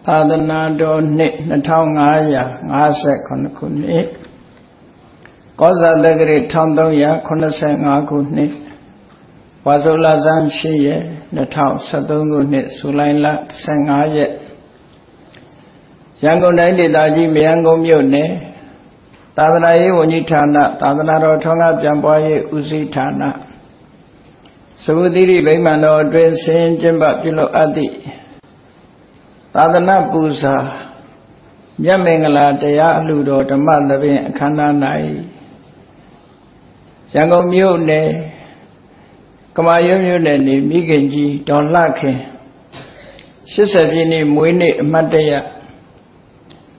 သာသနာတော်နှစ်2559ခုနှစ်ကောဇာတက္ကရာ1385ခုနှစ်ဝါဆိုလဆန်း8ရက်2013ခုနှစ်ဇူလိုင်လ15ရက်ရန်ကုန်တိုင်းဒေသကြီးမရန်ကုန်မြို့နယ်သာသနာရေးဝန်ကြီးဌာနသာသနာတော်ထွန်းကားပြန်ပွားရေးဦးစီးဌာနသကုသီရိဗိမာန်တော်အတွင်းဆင်ကျင်းပပြုလုပ်အပ်သည့်သာသနာပူဇာမြတ်မင်္ဂလာတရားအလှူတော်ဓမ္မသဘင်အခမ်းအနား၌ရန်ကုန်မြို့နယ်ကမာရွတ်မြို့နယ်နေမိခင်ကြီးဒေါ်လှခင်80ပြည့်နှစ်မွေးနေ့အမှတ်တရ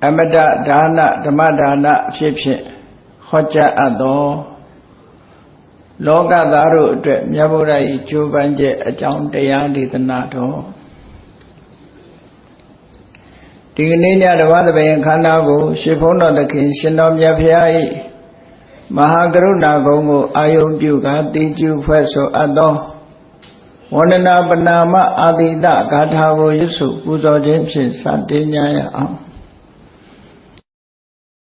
အမတဒါနဓမ္မဒါနအဖြစ်ဖြင့်ဟောကြားအပ်သောလောကသားတို့အတွက်မြတ်ဗုဒ္ဓ၏ကြိုးပမ်းချက်အကြောင်းတရားဒေသနာတော်ဒီကနေ့ညဓမ္မသဘင်ခန္ဓာကိုရှင်ဘုန်းတော်သခင်ရှင်တော်မြတ်ဖျား၏မဟာကရုဏာဂုဏ်ကိုအာယုံပြုကာတိကျုဖွဲ့ဆိုအပ်သောဝန္ဒနာပနာမအာတိတဂါထာကိုရွတ်ဆိုပူဇော်ခြင်းဖြင့်စတင်ကြရအောင်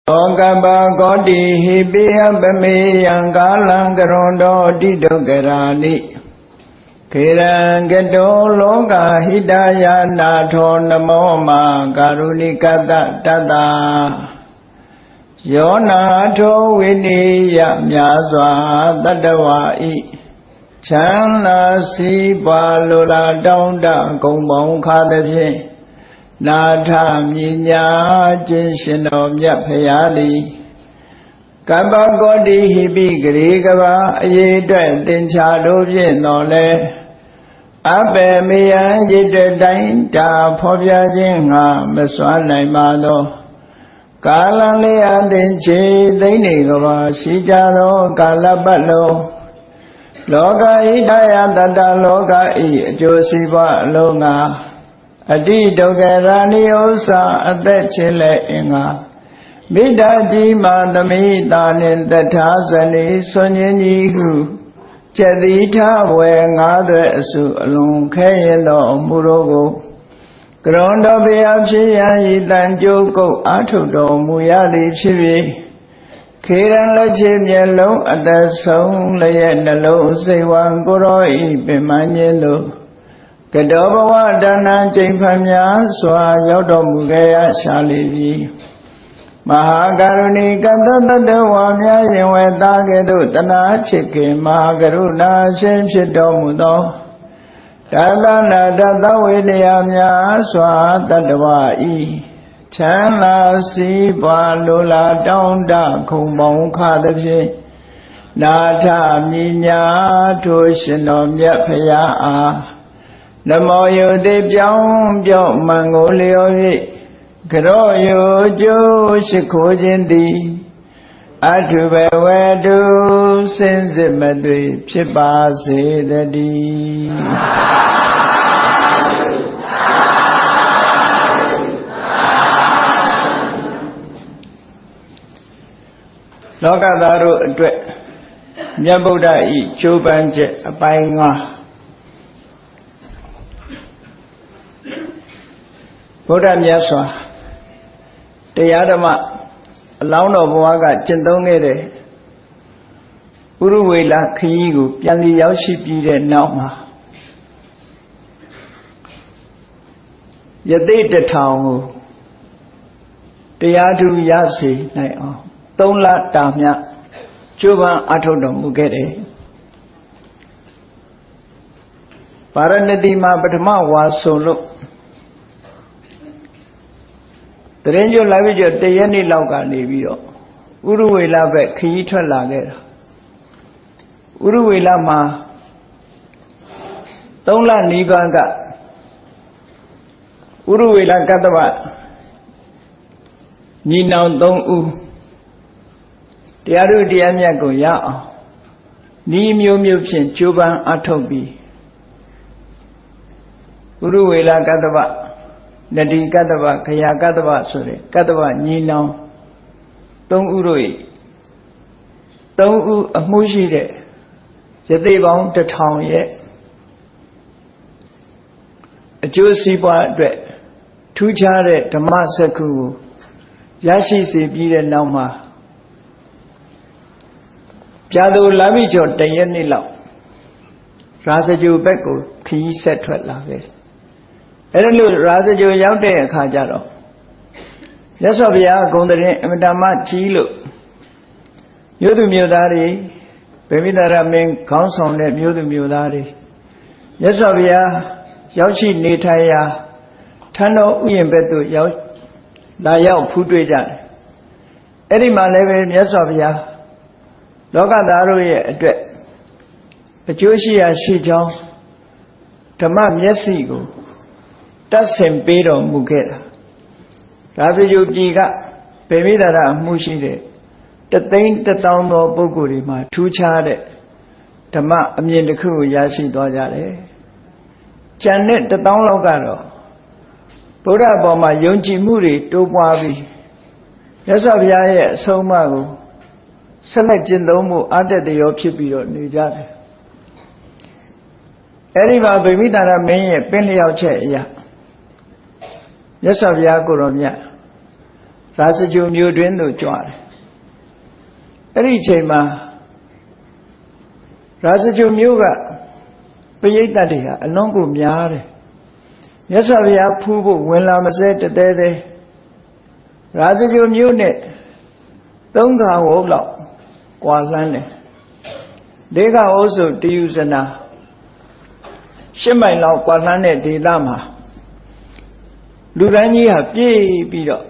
ဩကပ္ပကောတိဟိပိယပမေယံကာလံကရွန်တော်တိဒုက္ခရာနိခေရံကတောလောကဟိတယာနာထောနမောမာကာရုဏိကတတတ္တာယောနာထောဝိနိယမြာစွာတတ္တဝါဤချမ်းသာစီးပွားလိုလားတောင်းတဂုံပေါင်းခါသဖြင့်နာထမြညာခြင်းရှင်တော်မြတ်ဖရာသည်ကပ္ပကောတိဟိပိဂရေကဘာအရေးအတွက်သင်္ချာတို့ဖြင့်တော်လဲအပေမေယံရည်တဲ့တိုင်းတာဖော်ပြခြင်းငါမစွမ်းနိုင်ပါသောကာလလေးအသင်ချေသိမ့်နေကဘာရှိကြသောကာလပတ်လုံးလောကဣဒယတတလောကဤအကျိုးစီးပွားအလုံးငါအတိဒုက္ခရာနိဥ္စာအသက်ချင်းလဲအင်္ဂါမိဒ္ဓကြီးမာသမိတာနှင့်တထာဇနီဆွန်ခြင်းကြီးဟုကျက်တိထဝေငါးသွဲအစုအလုံးခဲရင်သောမူတော်ကိုကရွန်တော်ဘုရားဖြစ်ရန်ဤတန်ကြိုးကုတ်အာထုတော်မူရသည်ဖြစ်၍ခေရန်လက်ချေမျက်လုံးအတဆုံးလျက်နှလုံးစိတ်ဝံကိုရောဤပင်မခြင်းတို့ကတောဘဝဒါနကျိန်ဖန်များစွာရောက်တော်မူခဲ့ရရှာလိပြီမဟာကရုဏီကတတတ္တဝါများရင်ဝဲသားကဲ့သို့တနာချစ်ခင်မဟာကရုဏာရှင်ဖြစ်တော်မူသောဒါသနာတသဝေနယများစွာတတ္တဝါဤချမ်းသာစီးပွားလိုလားတောင်းတခုံပေါင်းခါသဖြင့်နာထမြညာထိုရှင်တော်မြတ်ဖရာအားနမောယုတိပြောင်းပြော့မှန်ကိုလျော်၍ကရောယုကျိုးရှိခိုးခြင်းသည်အထုဘဝတုစင်စစ်မသွေဖြစ်ပါစေတည်းလောကသားတို့အတွက်မြတ်ဗုဒ္ဓဤကြိုးပမ်းချက်အပိုင်း၅ဗုဒ္ဓမြတ်စွာတရားဓမ္မအလောင်းတော်ဘဝကကျင့်သုံးခဲ့တဲ့ဥရဝေလခရီးကိုပြန်လည်ရောက်ရှိပြီးတဲ့နောက်မှာယသိတထောင်ကိုတရားထူရစေနိုင်အောင်3လတာမြကျိုးပမ်းအထောက်တော်မူခဲ့တယ်ဗာရဏသီမှာပထမဝါဆိုလို့တရင်ကျွလာပြီးတရက်နေ့လောက်ကနေပြီးတော့ဥရဝေလဘက်ခရီးထွက်လာခဲ့တာဥရဝေလမှာ3လနီးပါးကဥရဝေလကတ္တဗညီနောင်3ဦးတရားတို့တရားမြတ်ကိုရအောင်ဤမျိုးမျိုးဖြင့်ကြိုးပမ်းအထောက်ပြီးဥရဝေလကတ္တဗနတိကတ္တဗခယာကတ္တဗဆိုတဲ့ကတ္တဗညီနောင်3ဦးတို့၏3ဦးအမှုရှိတဲ့ယသိပေါင်း1000ရဲ့အကျိုးစီးပွားအတွက် ထူးခြားတဲ့ဓမ္မစက္ခုကိုရရှိစေပြီးတဲ့နောက်မှာပြာသူလာပြီကျော်တရက်နေ့လောက်ရာဇဂိုဘက်ကိုခရီးဆက်ထွက်လာခဲ့အဲ့ဒါလို့ရာဇဂိုရောက်တဲ့အခါကျတော့မြတ်စွာဘုရားဂုဏ်သတင်းအမတမကြီးလို့မြို့သူမြို့သားတွေဗေမိတာရမင်းခေါင်းဆောင်တဲ့မြို့သူမြို့သားတွေမြတ်စွာဘုရားရောက်ရှိနေထိုင်ရာထန်းတော်ဥယျာဉ်ဘက်သို့လာရောက်ဖူးတွေ့ကြတယ်အဲ့ဒီမှာလည်းပဲမြတ်စွာဘုရားလောကသားတို့ရဲ့အတွက်အကျိုးရှိရာရှိကြောင်းဓမ္မမျက်စိကိုတတ်ဆင်ပေးတော်မူခဲ့တာရာဇဂိုပြည်ကဗေမိတာရအမှုရှိတဲ့1,100,000သောပုဂ္ဂိုလ်တွေမှာထူးခြားတဲ့ဓမ္မအမြင်တစ်ခုကိုရရှိသွားကြတယ်။ကျန်တဲ့1,000,000လောက်ကတော့ဗုဒ္ဓဘောမှာယုံကြည်မှုတွေတိုးပွားပြီးမြတ်စွာဘုရားရဲ့အဆုံးအမကိုဆက်လက်ကျင့်သုံးမှုအတ္တတရောဖြစ်ပြီးတော့နေကြတယ်။အဲဒီမှာဗေမိတာရမင်းရဲ့ပင်လျောက်ချက်အရာမြတ်စွာဘုရားကိုတော်မြတ်ရာဇဂိုမြို့တွင်သို့ကြွတယ်အဲ့ဒီအချိန်မှာရာဇဂိုမြို့ကပရိသတ်တွေဟာအလွန်ကိုများတယ်မြတ်စွာဘုရားဖူးဖို့ဝင်လာမစဲတသေးသေးရာဇဂိုမြို့နဲ့3 ခါဝုတ်လောက်ကွာလှမ်းတယ်4 ခါဝုတ်ဆိုတယူဇနာ10 မိုင်လောက်ကွာလှမ်းတဲ့ဒေသမှာလူရန်ကြီးဟာပြေးပြီးတော့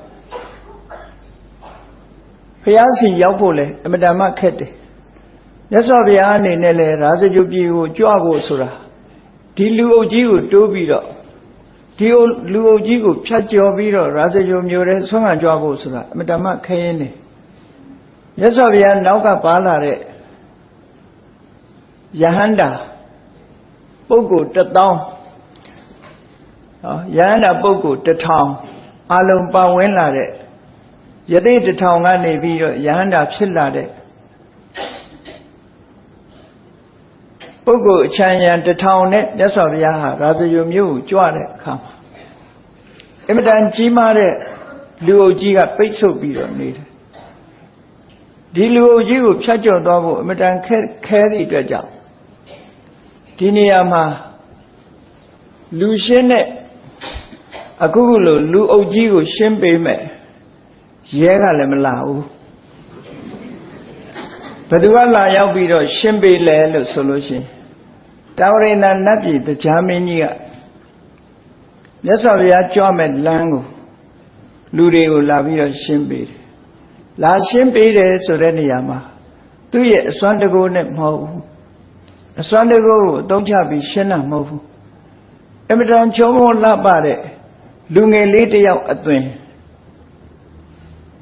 ဘုရားစီရောက်ဖို့လဲအမတန်မှခက်တယ်မြတ်စွာဘုရားအနေနဲ့လဲရာဇဂိုပြည်ကိုကြွဖို့ဆိုတာဒီလူအုပ်ကြီးကိုတိုးပြီးတော့ဒီလူအုပ်ကြီးကိုဖြတ်ကျော်ပြီးတော့ရာဇဂိုမြို့ထဲဆွမ်းခံကြွဖို့ဆိုတာအမတန်မှခဲရင်တယ်မြတ်စွာဘုရားနောက်ကပါလာတဲ့ယဟန္တာပုဂ္ဂိုလ် 1,000ယဟန္တာပုဂ္ဂိုလ် 1,000အလုံးပါဝင်လာတဲ့ယသိ 1,000 ကနေပြီးတော့ယဟန္တာဖြစ်လာတဲ့ပုဂ္ဂိုလ်အချမ်းရံ 1,000 နဲ့မြတ်စွာဘုရားဟာရာဇဂိုမြို့ကိုကြွတဲ့အခါမှာအမတန်ကြီးမားတဲ့လူအုပ်ကြီးကပိတ်ဆို့ပြီးတော့နေတယ်ဒီလူအုပ်ကြီးကိုဖြတ်ကျော်သွားဖို့အမတန်ခဲသည့်အတွက်ကြောင့်ဒီနေရာမှာလူရှင်းတဲ့အခုလိုလူအုပ်ကြီးကိုရှင်းပေးမယ်ရဲကလည်းမလာဘူးဘယ်သူကလာရောက်ပြီးတော့ရှင်းပေးလဲလို့ဆိုလို့ရှိရင်တာဝရိန္ဒနတ်ပြည်တရားမင်းကြီးကမြတ်စွာဘုရားကြွမဲ့လမ်းကိုလူတွေကိုလာပြီးတော့ရှင်းပေးတယ်လာရှင်းပေးတယ်ဆိုတဲ့နေရာမှာသူ့ရဲ့အစွမ်းတကူနဲ့မဟုတ်ဘူးအစွမ်းတကူကိုအသုံးချပြီးရှင်းတာမဟုတ်ဘူးအမတန်ချုံမောလှပတဲ့လူငယ်လေးတစ်ယောက်အသွင်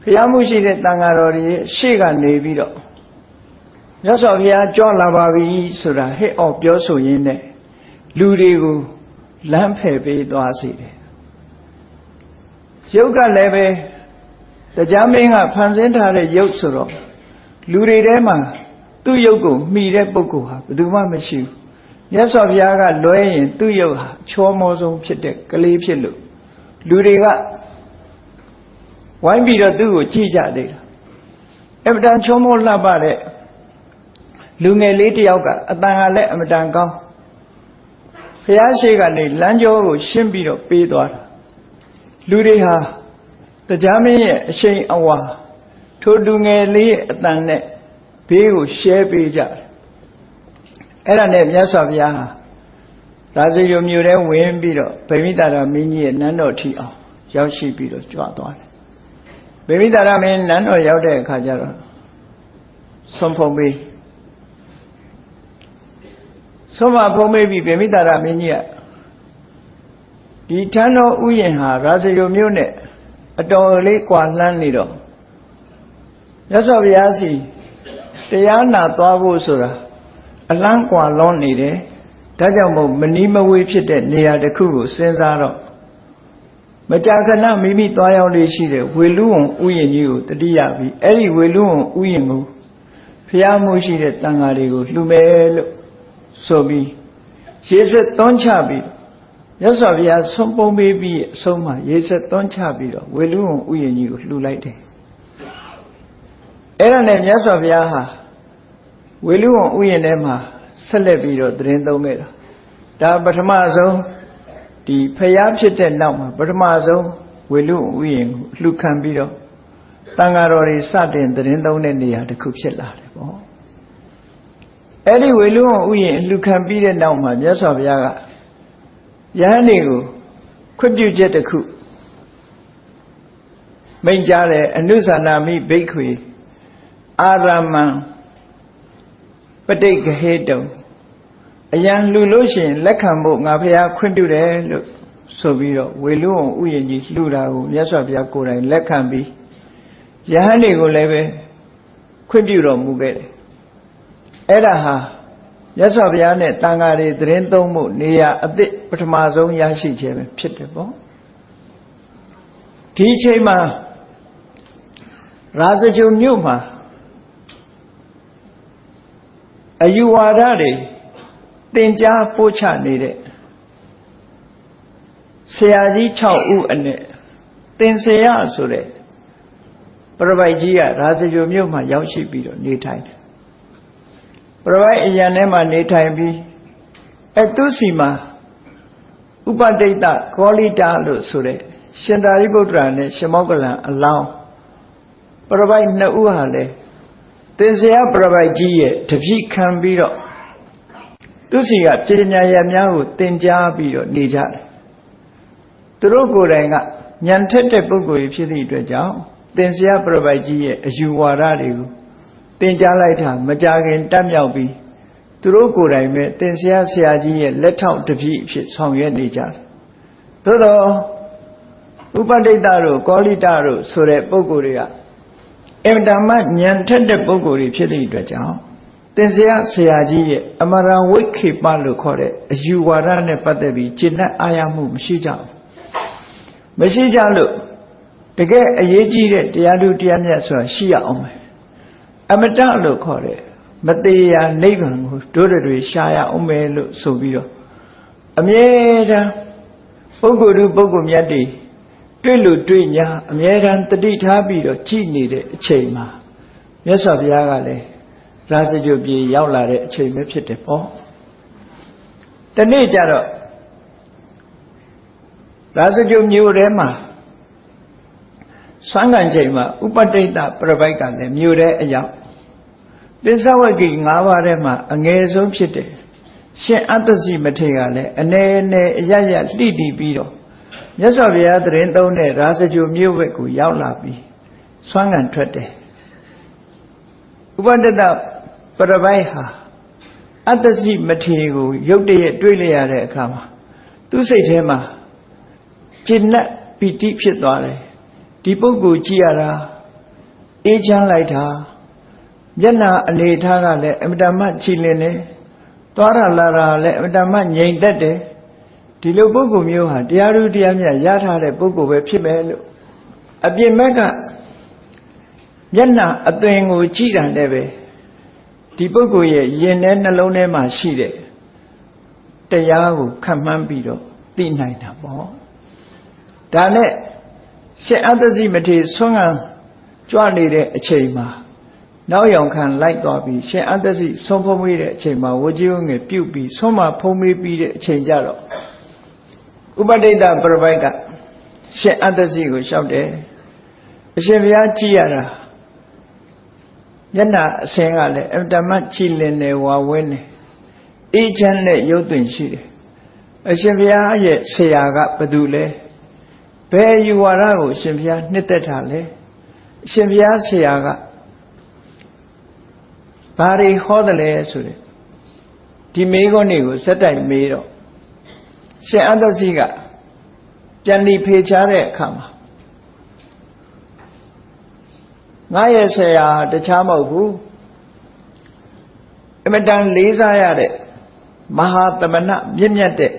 ဘုရားမှုရှိတဲ့တန်ဃာတော်တွေရှေ့ကနေပြီးတော့မြတ်စွာဘုရားကြွလာပါပြီဆိုတာဟစ်အော်ပြောဆိုရင်းနဲ့လူတွေကိုလမ်းဖယ်ပေးသွားစေတယ်ရုပ်ကလည်းပဲတရားမင်းကဖန်ဆင်းထားတဲ့ရုပ်ဆိုတော့လူတွေထဲမှာသူ့ရုပ်ကိုမှီတဲ့ပုဂ္ဂိုလ်ဟာဘယ်သူမှမရှိဘူးမြတ်စွာဘုရားကလွဲရင်သူ့ရုပ်ဟာချောမောဆုံးဖြစ်တဲ့ကလေးဖြစ်လို့လူတွေကဝိုင်းပြီးတော့သူ့ကိုကြည့်ကြသေးတာအမတန်ချောမောလှပတဲ့လူငယ်လေးတစ်ယောက်ကအတန်ကလည်းအမတန်ကောင်းဘုရားရှိခိုးကနေလမ်းကြောကိုရှင်းပြီးတော့ပေးသွားတာလူတွေဟာတရားမင်းရဲ့အရှိန်အဝါထိုလူငယ်လေးရဲ့အတန်နဲ့ဘေးကိုရှဲပေးကြတယ်အဲ့ဒါနဲ့မြတ်စွာဘုရားဟာရာဇဂိုမြို့ထဲဝင်ပြီးတော့ဗေမိတာရမင်းကြီးရဲ့နန်းတော်ထီအောင်ရောက်ရှိပြီးတော့ကြွသွားတယ်ဗေမိတာရမင်းနန်းတော်ရောက်တဲ့အခါကျတော့ဆွန်ဖုံပေးဆွန်မဖုံးပေးပြီးဗေမိတာရမင်းကြီးကဒီထန်းတော်ဥယျာဉ်ဟာရာဇဂိုမြို့နဲ့အတော်လေးကွာလှမ်းနေတော့မြတ်စွာဘုရားစီတရားနာသွားဖို့ဆိုတာအလန်းကွာလွန်နေတယ်ဒါကြောင့်မို့မနီးမဝေးဖြစ်တဲ့နေရာတစ်ခုကိုစဉ်းစားတော့မကြာခဏမိမိသွားရောက်လေးရှိတဲ့ဝေလူဝံဥယျာဉ်ကြီးကိုတတိယပြီးအဲ့ဒီဝေလူဝံဥယျာဉ်ကိုဖျားမှုရှိတဲ့တန်ဃာတွေကိုလှူမယ်လို့ဆိုပြီးရေစက်သွန်းချပြီး မြတ်စွာဘုရားဆုံးပုံပေးပြီးအဆုံးမှာရေစက်သွန်းချပြီးတော့ဝေလူဝန်ဥယျာဉ်ကြီးကိုလှူလိုက်တယ်အဲ့ဒါနဲ့မြတ်စွာဘုရားဟာဝေလူဝန်ဥယျာဉ်ထဲမှာဆက်လက်ပြီးတော့သတင်းသုံးခဲ့တာဒါပထမဆုံးဒီဖျားဖြစ်တဲ့နောက်မှာပထမဆုံးဝေလူဝန်ဥယျာဉ်ကိုလှူခံပြီးတော့တန်ဃာတော်တွေစတင်သတင်းသုံးတဲ့နေရာတစ်ခုဖြစ်လာတယ်ပေါ့အဲ့ဒီဝေလူဝန်ဥယျာဉ်လှူခံပြီးတဲ့နောက်မှာမြတ်စွာဘုရားကယဟန်တွေကိုခွင့်ပြုချက်တစ်ခုမိန့်ကြားတယ်အနုသနာမိဘိက္ခွေအာရမံပဋိက္ခဟေတုံအယံလှူလို့ရှိရင်လက်ခံဖို့ငါဘုရားခွင့်ပြုတယ်လို့ဆိုပြီးတော့ဝေလူဝန်ဥယျာဉ်ကြီးလှူတာကိုမြတ်စွာဘုရားကိုယ်တိုင်လက်ခံပြီးယဟန်တွေကိုလည်းပဲခွင့်ပြုတော်မူခဲ့တယ်အဲ့ဒါဟာမြတ်စွာဘုရားနဲ့တန်ဃာတွေသတင်းသုံးမှုနေရာအသစ်ပထမဆုံးရရှိခြင်းပဲဖြစ်တယ်ပေါ့ဒီအချိန်မှာရာဇဂုံမြို့မှာအယူဝါဒတွေသင်ကြားပို့ချနေတဲ့ဆရာကြီး6ဦးအနက်သင်္ဆေယဆိုတဲ့ပရပိုက်ကြီးကရာဇဂုံမြို့မှာရောက်ရှိပြီးတော့နေထိုင်တယ်ပရပိုက်အရန်ထဲမှာနေထိုင်ပြီးသူစီမှာဥပတိတ်တကောလိတာလို့ဆိုတဲ့ရှင်သာရိပုတ္တရာနဲ့ရှင်မောက္ကလံအလောင်းပရပိုက်2ဦးဟာလေသင်္ဆေယပရပိုက်ကြီးရဲ့တပြိခံပြီးတော့သူစီကပညာရများကိုသင်ကြားပြီးတော့နေကြတယ်သူတို့ကိုယ်တိုင်ကဉာဏ်ထက်တဲ့ပုဂ္ဂိုလ်ဖြစ်သည့်အတွက်ကြောင့်သင်္ဆေယပရပိုက်ကြီးရဲ့အယူဝါဒတွေကိုသင်ကြားလိုက်တာမကြခင်တတ်မြောက်ပြီးသူတို့ကိုယ်တိုင်ပဲသင်္ဆေယဆရာကြီးရဲ့လက်ထောက်တပည့်အဖြစ်ဆောင်ရွက်နေကြတယ်သို့သောဥပတိတ်တတို့ကောလိတတို့ဆိုတဲ့ပုဂ္ဂိုလ်တွေကအင်တာမဉာဏ်ထက်တဲ့ပုဂ္ဂိုလ်တွေဖြစ်သည့်အတွက်ကြောင့်သင်္ဆေယဆရာကြီးရဲ့အမရဝိခေပလို့ခေါ်တဲ့အယူဝါဒနဲ့ပတ်သက်ပြီးကျင့်တတ်အားရမှုမရှိကြလို့တကယ်အရေးကြီးတဲ့တရားသူတရားမြတ်ဆိုတာရှိရအောင်မယ်အမတလို့ခေါ်တဲ့မသေးရာနိဗ္ဗာန်ကိုတို့တွေရှားရအောင်မယ်လို့ဆိုပြီးတော့အမြဲတမ်းပုဂ္ဂိုလ်သူပုဂ္ဂိုလ်မြတ်တွေတွေ့လို့တွေ့ညာအမြဲတမ်းတတိထားပြီးတော့ကြည်နေတဲ့အချိန်မှာမြတ်စွာဘုရားကလည်းရာဇဂုံပြည်ရောက်လာတဲ့အချိန်ပဲဖြစ်တယ်ပေါ့တနေ့ကျတော့ရာဇဂုံမြို့ထဲမှာဆွမ်းခံချိန်မှာဥပတိတ်တပရပိုက်ကလည်းမြို့ထဲအရောက်သစ္စာဝဂ္ဂိ5ပါးထဲမှာအငယ်ဆုံးဖြစ်တယ်ရှင်အတ္တစီမထေရကလည်းအနေနဲ့အရရလှိတီးပြီးတော့မြတ်စွာဘုရားသတင်းသုံးတဲ့ရာဇဂုံမြို့ဘက်ကိုရောက်လာပြီးဆွမ်းခံထွက်တယ်ဥပတိတ်တပရပိုက်ဟာအတ္တစီမထေရကိုရုတ်တရက်တွေ့လိုက်ရတဲ့အခါမှာသူ့စိတ်ထဲမှာကျဉ်တ်ပီတိဖြစ်သွားတယ်ဒီပုဂ္ဂိုလ်ကြည့်ရတာအေးချမ်းလိုက်တာမျက်နှာအနေထားကလည်းအမတမချီလင်းတယ်သွားရလာတာလည်းအမတမငြိမ်သက်တယ်ဒီလိုပုဂ္ဂိုလ်မျိုးဟာတရားသူတရားမြတ်ရထားတဲ့ပုဂ္ဂိုလ်ပဲဖြစ်မယ်လို့အပြင်ဘက်ကမျက်နှာအသွင်ကိုကြည့်တာလည်းပဲဒီပုဂ္ဂိုလ်ရဲ့ရင်ထဲနှလုံးထဲမှာရှိတဲ့တရားကိုခံမှန်းပြီးတော့သိနိုင်တာပေါ့ဒါနဲ့ရှင်အတ္တစီမထေရဆွမ်းခံကြွနေတဲ့အချိန်မှာနောက်ယောင်ခံလိုက်သွားပြီးရှင်အတ္တစီဆုံးဖုံးမိတဲ့အချိန်မှာဝကြီးဝငယ်ပြုတ်ပြီးဆုံးမဖုံးမိပြီးတဲ့အချိန်ကြတော့ဥပတိတ်တပရပိုက်ကရှင်အတ္တစီကိုလျှောက်တယ်အရှင်ဘုရားကြည်ရတာမျက်နှာအစင်းကလည်းအတ္တမချီလင်နေဝါဝင်းနေအေးချမ်းတဲ့ရုပ်သွင်းရှိတယ်အရှင်ဘုရားရဲ့ဆရာကဘယ်သူလဲဘယ်ယူဝါဒကိုအရှင်ဘုရားနှစ်သက်တာလဲအရှင်ဘုရားဆရာကဘာတွေဟောတယ်လဲဆိုတဲ့ဒီမေးခွန်းတွေကိုစက်တိုက်မေးတော့ရှင်အတ္တစီကပြန်ပြီးဖေချတဲ့အခါမှာငါရဲ့ဆရာတခြားမဟုတ်ဘူးအမတန်လေးစားရတဲ့မဟာသမဏမြင့်မြတ်တဲ့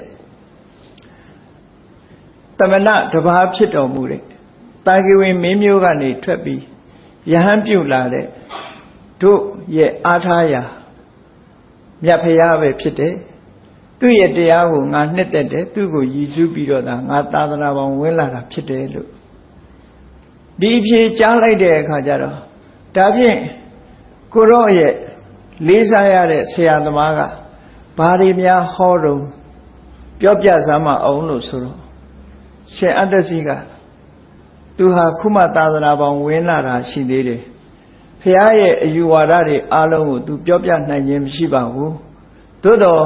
သမဏတပါးဖြစ်တော်မူတဲ့တာဂိဝင်မင်းမျိုးကနေထွက်ပြီးယဟန်ပြုတ်လာတဲ့တို့ရဲ့အားထားရာမြတ်ဖရာပဲဖြစ်တယ် သူ့ရဲ့တရားကိုငါနှစ်သက်တယ်သူ့ကိုရည်စူးပြီးတော့ငါသာသနာပေါင်းဝင်လာတာဖြစ်တယ်လို့ဒီအဖြစ်ကြားလိုက်တဲ့အခါကျတော့ဒါဖြင့်ကိုရော့ရဲ့လေးစားရတဲ့ဆရာသမားကဘာတွေများဟောတော့ပြောပြစမ်းမအောင်လို့ဆိုတော့ရှင်အတ္တစီကသူဟာခုမှသာသနာပေါင်းဝင်လာတာရှိသေးတယ်ဖះရဲ့အယူဝါဒတွေအားလုံးကိုသူပြောပြနိုင်ခြင်းမရှိပါဘူးသို့တော့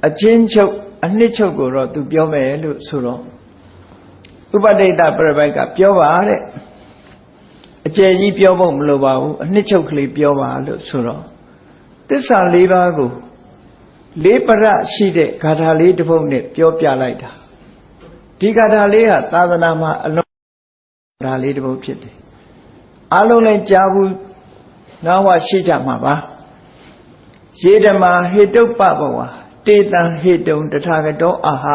အချင်းချုပ်အနှစ်ချုပ်ကိုတော့သူပြောမယ်လို့ဆိုတော့ဥပဒိတပြပိုက်ကပြောပါတဲ့အကျယ်ကြီးပြောဖို့မလိုပါဘူးအနှစ်ချုပ်ကလေးပြောပါလို့ဆိုတော့သစ္စာ၄ပါးကိုလေးပရရှိတဲ့ဂါထာလေးတစ်ပုဒ်နဲ့ပြောပြလိုက်တာဒီဂါထာလေးဟာသာသနာမှာအလုံးဂါထာလေးတစ်ပုဒ်ဖြစ်တယ်အားလုံးလည်းကြားဘူးနာဝရှိကြမှာပါယေဓမာဟေတုပ္ပဘဝတေတံဟေတုံတထာဂတောအာဟ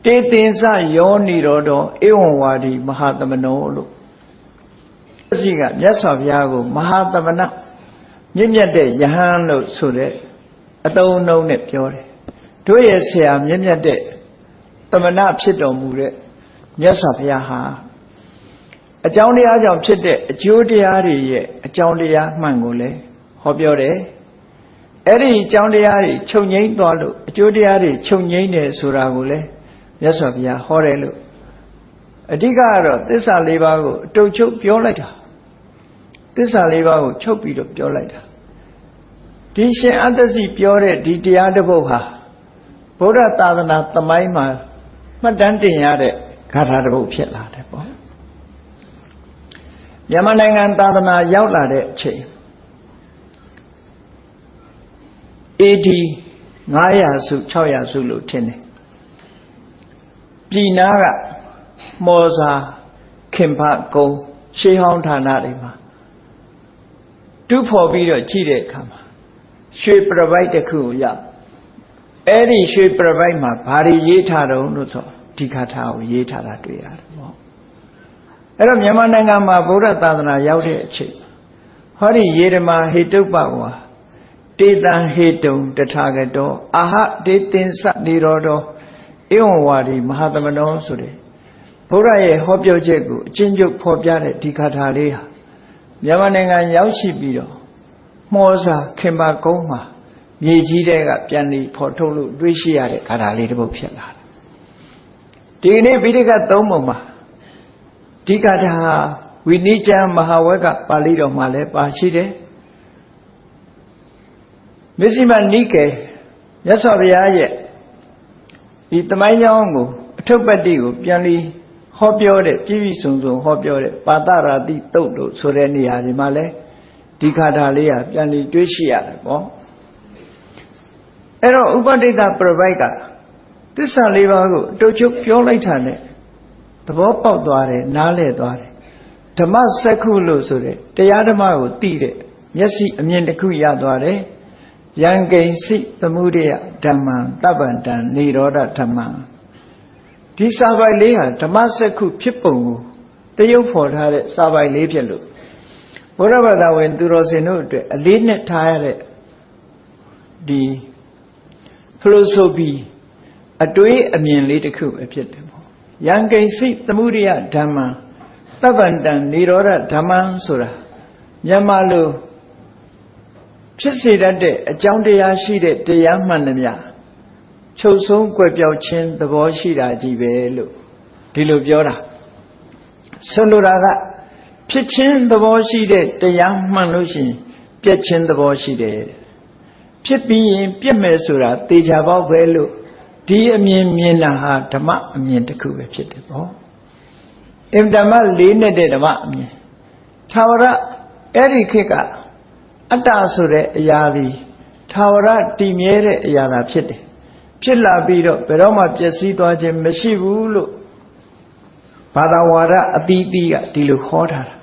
တေသင်္စယောနိရောဓဧဝံဝါဒီမဟာသမနောလို့အစီကမြတ်စွာဘုရားကိုမဟာသမဏမြင့်မြတ်တဲ့ယဟန်လို့ဆိုတဲ့အသုံးအနှုန်းနဲ့ပြောတယ်တို့ရဲ့ဆရာမြင့်မြတ်တဲ့သမဏဖြစ်တော်မူတဲ့မြတ်စွာဘုရားဟာအကြောင်းတရားကြောင့်ဖြစ်တဲ့အကျိုးတရားတွေရဲ့အကြောင်းတရားမှန်ကိုလည်းဟောပြောတယ်အဲ့ဒီအကြောင်းတရားတွေချုပ်ငိမ့်သွားလို့အကျိုးတရားတွေချုပ်ငိမ့်တယ်ဆိုတာကိုလည်းမြတ်စွာဘုရားဟောတယ်လို့အဓိကကတော့သစ္စာ၄ပါးကိုအတုပ်ချုပ်ပြောလိုက်တာသစ္စာ၄ပါးကိုချုပ်ပြီးတော့ပြောလိုက်တာဒီရှင်အတ္တစီပြောတဲ့ဒီတရားတစ်ပုဒ်ဟာဗုဒ္ဓသာသနာသမိုင်းမှာမှတ်တမ်းတင်ရတဲ့ဂါထာတစ်ပုဒ်ဖြစ်လာတယ်ပေါ့မြန်မာနိုင်ငံသာသနာရောက်လာတဲ့အချိန် AD 900စု600စုလို့ထင်တယ်ပြည်နာကမော်စာခင်ဖကုန်းရှေးဟောင်းဌာနတွေမှာတူဖော်ပြီးတော့ကြည့်တဲ့အခါမှာရွှေပြပိုက်တစ်ခုကိုရအဲ့ဒီရွှေပြပိုက်မှာဘာတွေရေးထားတုံးလို့ဆိုဒီခါထားကိုရေးထားတာတွေ့ရတယ်ပေါ့အဲ့တော့မြန်မာနိုင်ငံမှာဗုဒ္ဓသာသနာရောက်တဲ့အချိန်ဟောဒီယေဓမာဟေတုပ္ပဝါတေတံဟေတုံတထာဂတောအာဟတေသင်္စနိရောဓဧဝံဝါဒီမဟာသမနောဆိုတဲ့ဘုရားရဲ့ဟောပြောချက်ကိုအချင်းချုပ်ဖော်ပြတဲ့ဒီခါထာလေးဟာမြန်မာနိုင်ငံရောက်ရှိပြီးတော့မော်စာခင်ပါကုန်းမှာမြေကြီးတဲ့ကပြန်ပြီးဖော်ထုတ်လို့တွေ့ရှိရတဲ့ခါထာလေးတစ်ပုဒ်ဖြစ်လာတယ်ဒီနေ့ပိဋကတ်၃ပုံမှာဒီခါထာဝိနိကျမ်းမဟာဝက်ကပါဠိတော်မှာလည်းပါရှိတယ်မစ္စည်းမနိကေမြတ်စွာဘုရားရဲ့ဒီသမိုင်းကြောင်းကိုအထုပ္ပတ္တိကိုပြန်ပြီးဟောပြောတဲ့ပြည့်ပြည့်စုံစုံဟောပြောတဲ့ပါတရာတိတုတ်လို့ဆိုတဲ့နေရာဒီမှာလဲဒီခါထာလေးဟာပြန်ပြီးတွေးရှိရတယ်ပေါ့အဲ့တော့ဥပဒိတပြပိုက်ကသစ္စာ၄ပါးကိုအတုချုပ်ပြောလိုက်တာနဲ့သဘောပေါက်သွားတယ်နားလည်သွားတယ်ဓမ္မစက္ခုလို့ဆိုတဲ့တရားဓမ္မကိုသိတဲ့မျက်စိအမြင်တစ်ခုရသွားတယ်ယံကိဉ္စိသမုဒယဓမ္မံတပ္ပန္တံនិရောဓဓမ္မံဒီစာပိုက်လေးဟာဓမ္မစက္ခုဖြစ်ပုံကိုတရုပ်ဖော်ထားတဲ့စာပိုက်လေးဖြစ်လို့ဘုရားဘာသာဝင်သူတော်စင်တို့အတွက်အလေးနဲ့ထားရတဲ့ဒီ philosophy အတွေးအမြင်လေးတစ်ခုပဲဖြစ်တယ်ပေါ့ယံကိဉ္စိသမုဒယဓမ္မံတပ္ပန္တံនិရောဓဓမ္မံဆိုတာမြန်မာလိုဖြစ်စေတတ်တဲ့အကြောင်းတရားရှိတဲ့တရားမှန်သမျှချုပ်ဆုံးကွယ်ပြောက်ခြင်းသဘောရှိတာကြီးပဲလို့ဒီလိုပြောတာဆိုလိုတာကဖြစ်ခြင်းသဘောရှိတဲ့တရားမှန်လို့ရှိရင်ပြက်ခြင်းသဘောရှိတယ်ဖြစ်ပြီးရင်ပြက်မယ်ဆိုတာသေချာပေါက်ပဲလို့ဒီအမြင်မြင်တာဟာဓမ္မအမြင်တစ်ခုပဲဖြစ်တယ်ပေါ့အင်ဓမ္မလေးနဲ့တဲ့ဓမ္မအမြင်ထာဝရအဲ့ဒီခေတ်ကအတ္တဆိုတဲ့အရာဒီထာဝရတည်မြဲတဲ့အရာသာဖြစ်တယ်ဖြစ်လာပြီးတော့ဘယ်တော့မှပျက်စီးသွားခြင်းမရှိဘူးလို့ဘာသာဝါဒအသီးသီးကဒီလိုခေါ်ထားတာ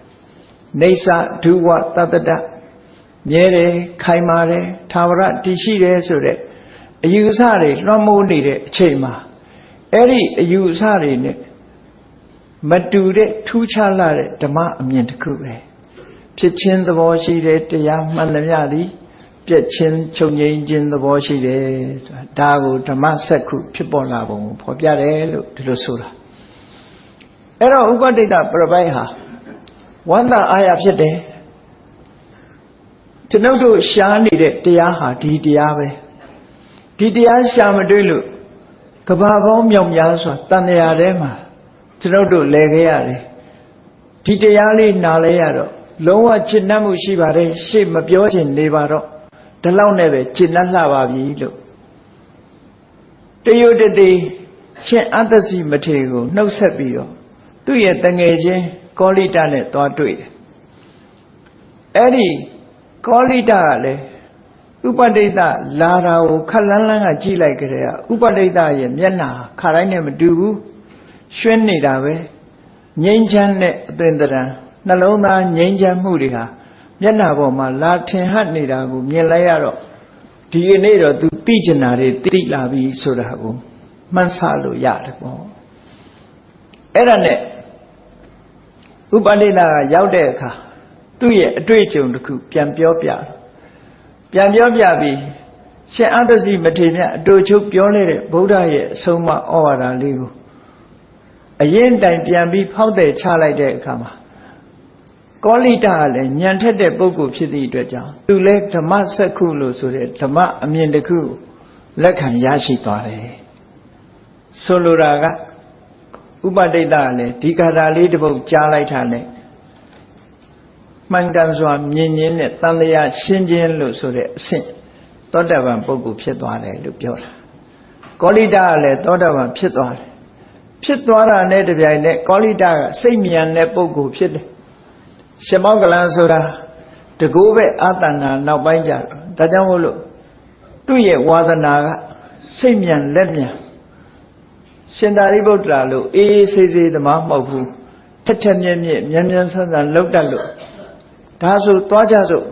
နေသဒုဝတတ္တမြဲတယ်ခိုင်မာတယ်ထာဝရတည်ရှိတယ်ဆိုတဲ့အယူအဆတွေလွှမ်းမိုးနေတဲ့အချိန်မှာအဲ့ဒီအယူအဆတွေနဲ့မတူတဲ့ထူးခြားလာတဲ့ဓမ္မအမြင်တစ်ခုပဲဖြစ်ခြင်းသဘောရှိတဲ့တရားမှန်သမျှသည် ပြည့်ချင်းချုပ်ငြိမ်းခြင်းသဘောရှိတယ်ဆိုတာဒါကိုဓမ္မစက္ခုဖြစ်ပေါ်လာပုံကိုဖော်ပြတယ်လို့ဒီလိုဆိုတာအဲ့တော့ဥပဒိတပြပိုက်ဟာဝန္တာအာရဖြစ်တယ်ကျွန်ုပ်တို့ရှားနေတဲ့တရားဟာဒီတရားပဲဒီတရားရှာမတွေ့လို့ကဘာပေါင်းမြောက်များစွာတန်တရားထဲမှာကျွန်ုပ်တို့လဲခဲ့ရတယ်ဒီတရားလေးနားလဲရတော့လုံးဝจิตနှံ့မှုရှိပါတယ်ရှေ့မပြောချင်နေပါတော့ဒီလောက်နဲ့ပဲจิตနှံ့လှပါပြီလို့တယုတ်တေရှင်အတ္တစီမထေကိုနှုတ်ဆက်ပြီးတော့သူ့ရဲ့တငယ်ချင်းကောလိတနဲ့သွားတွေ့တယ်အဲ့ဒီကောလိတကလည်းဥပဒိတလာတာကိုခက်လန်းလန်းကကြည့်လိုက်ကြတဲ့ဥပဒိတရဲ့မျက်နှာခါတိုင်းနဲ့မတူဘူးရွှင်းနေတာပဲငြိမ်းချမ်းတဲ့အသွင်သဏ္ဍာန်နှလုံးသားငြိမ်းချမ်းမှုတွေဟာမျက်နှာပေါ်မှာလာထင်ဟပ်နေတာကိုမြင်လိုက်ရတော့ဒီကနေ့တော့သူသိကျင်တာတွေသိလာပြီဆိုတာကိုမှန်းဆလို့ရတယ်ပေါ့အဲ့ဒါနဲ့ဥပဒိတကရောက်တဲ့အခါသူ့ရဲ့အတွေ့အကြုံတစ်ခုပြန်ပြောပြပြီးရှင်အတ္တစီမထေရအတူချုပ်ပြောလိုက်တဲ့ဗုဒ္ဓရဲ့အဆုံးအမဩဝါဒလေးကိုအရင်တိုင်ပြန်ပြီးဖောက်တယ်ချလိုက်တဲ့အခါမှာကောလိတကလည်းညံထက်တဲ့ပုဂ္ဂိုလ်ဖြစ်သည့်အတွက်ကြောင့်သူလည်းဓမ္မစက္ခုလို့ဆိုတဲ့ဓမ္မအမြင်တစ်ခုလက်ခံရရှိသွားတယ်ဆိုလိုတာကဥပဒိတကလည်းဒီကာထာလေးတစ်ပုဒ်ကြားလိုက်တာနဲ့မှန်ကန်စွာမြင်ခြင်းနဲ့တန်တရားရှင်းခြင်းလို့ဆိုတဲ့အဆင့်သောတာပန်ပုဂ္ဂိုလ်ဖြစ်သွားတယ်လို့ပြောတာကောလိတကလည်းသောတာပန်ဖြစ်သွားတယ်ဖြစ်သွားတာနဲ့တပြိုင်နက်ကောလိတကစိတ်မြန်တဲ့ပုဂ္ဂိုလ်ဖြစ်တယ်ရှင်မောကလန်ဆိုတာတကူပဲအာတဏ္ဍာနောက်ပိုင်းကြတော့ဒါကြောင့်မို့လို့သူ့ရဲ့ဝါသနာကစိတ်မြန်လက်မြန်ရှင်သာရိပုတ္တရာလို့အေးအေးဆေးဆေးသမားမဟုတ်ဘူးထက်ထက်မြက်မြက်မြန်မြန်ဆန်းဆန်းလှုပ်တတ်လို့ဒါဆိုသွားကြစို့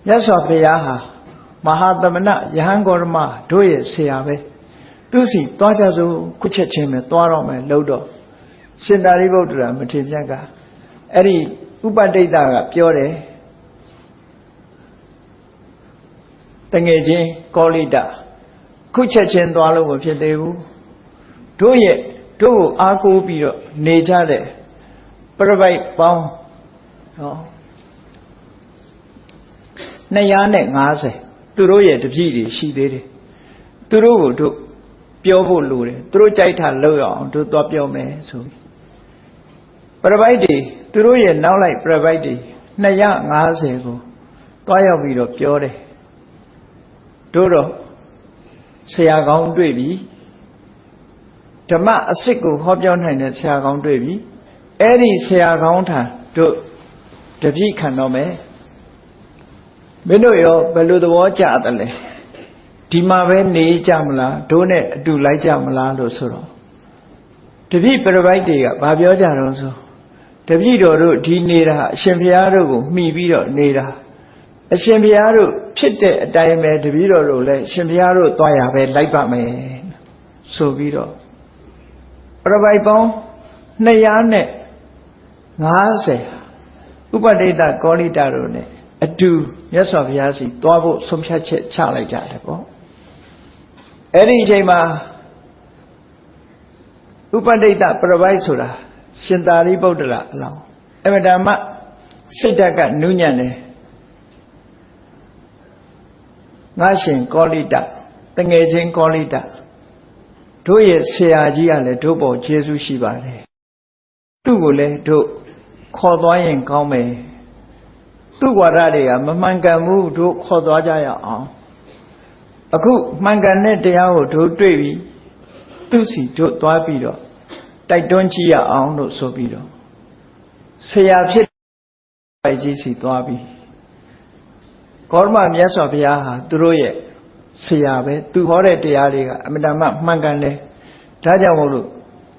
မြတ်စွာဘုရားဟာမဟာသမဏယဟန်ဂေါရမတို့ရဲ့ဆရာပဲသူစီသွားကြစို့ခုချက်ချင်းပဲသွားတော့မယ်လို့တော့ရှင်သာရိပုတ္တရာမထေရကအဲ့ဒီဥပဒိတကပြောတယ်တငယ်ချင်းကောလိတခုချက်ချင်းသွားလို့မဖြစ်သေးဘူးတို့ကိုအားကိုးပြီးတော့နေကြတဲ့ပြပိုက်ပေါင်း250သူတို့ရဲ့တပည့်တွေရှိသေးတယ်သူတို့ကိုတို့ပြောဖို့လိုတယ်သူတို့ကြိုက်တာလုပ်ရအောင်တို့သွားပြောမယ်ဆိုပြပိုက်တွေသူတို့ရဲ့နောက်လိုက်ပြပိုက်တွေ250ကိုသွားရောက်ပြီးတော့ပြောတယ်တို့တော့ဆရာကောင်းတွေ့ပြီဓမ္မအစစ်ကိုဟောပြောနိုင်တဲ့ဆရာကောင်းတွေ့ပြီအဲ့ဒီဆရာကောင်းထံတို့တပည့်ခံတော့မယ်မင်းတို့ရောဘယ်လိုသဘောကျတယ်လဲဒီမှာပဲနေကြမလားတို့နဲ့အတူလိုက်ကြမလားလို့ဆိုတော့တပည့်ပြပိုက်တွေကဘာပြောကြတော့ဆိုတပည့်တော်တို့ဒီနေတာအရှင်ဘုရားတို့ကိုမှီပြီးတော့နေတာအရှင်ဘုရားတို့ဖြစ်တဲ့အတိုင်းပဲတပည့်တော်တို့လည်းအရှင်ဘုရားတို့သွားရပဲလိုက်ပါမယ်ဆိုပြီးတော့ပြပိုက်ပေါင်း250ဥပဒိတကောလိတတို့ ਨੇ အတူမြတ်စွာဘုရားစီသွားဖို့ဆုံးဖြတ်ချက်ချလိုက်ကြတယ်ပေါ့အဲ့ဒီအချိန်မှာဥပဒိတပြပိုက်ဆိုတာရှင်သာရိပုတ္တရာအလောင်းအမတမစိတ်ဓာတ်ကနုညံ့တယ်ငါရှင်ကောလိတတငယ်ချင်းကောလိတတို့ရဲ့ဆရာကြီးကလည်းတို့ပေါ်ကျေးဇူးရှိပါတယ်သူ့ကိုလည်းတို့ခေါ်သွားရင်ကောင်းမယ်သူ့ဝါဒတွေကမမှန်ကန်ဘူးတို့ခေါ်သွားကြရအောင်အခုမှန်ကန်တဲ့တရားကိုတို့တွေ့ပြီသူစီတို့သွားပြီးတော့တိုက်တွန်းကြည့်ရအောင်လို့ဆိုပြီးတော့ဆရာဖြစ်ပိုက်ကြီးစီသွားပြီးကောရမမြတ်စွာဘုရားဟာသူတို့ရဲ့ဆရာပဲသူဟောတဲ့တရားတွေကအမတန်မှန်ကန်တယ်ဒါကြောင့်မို့လို့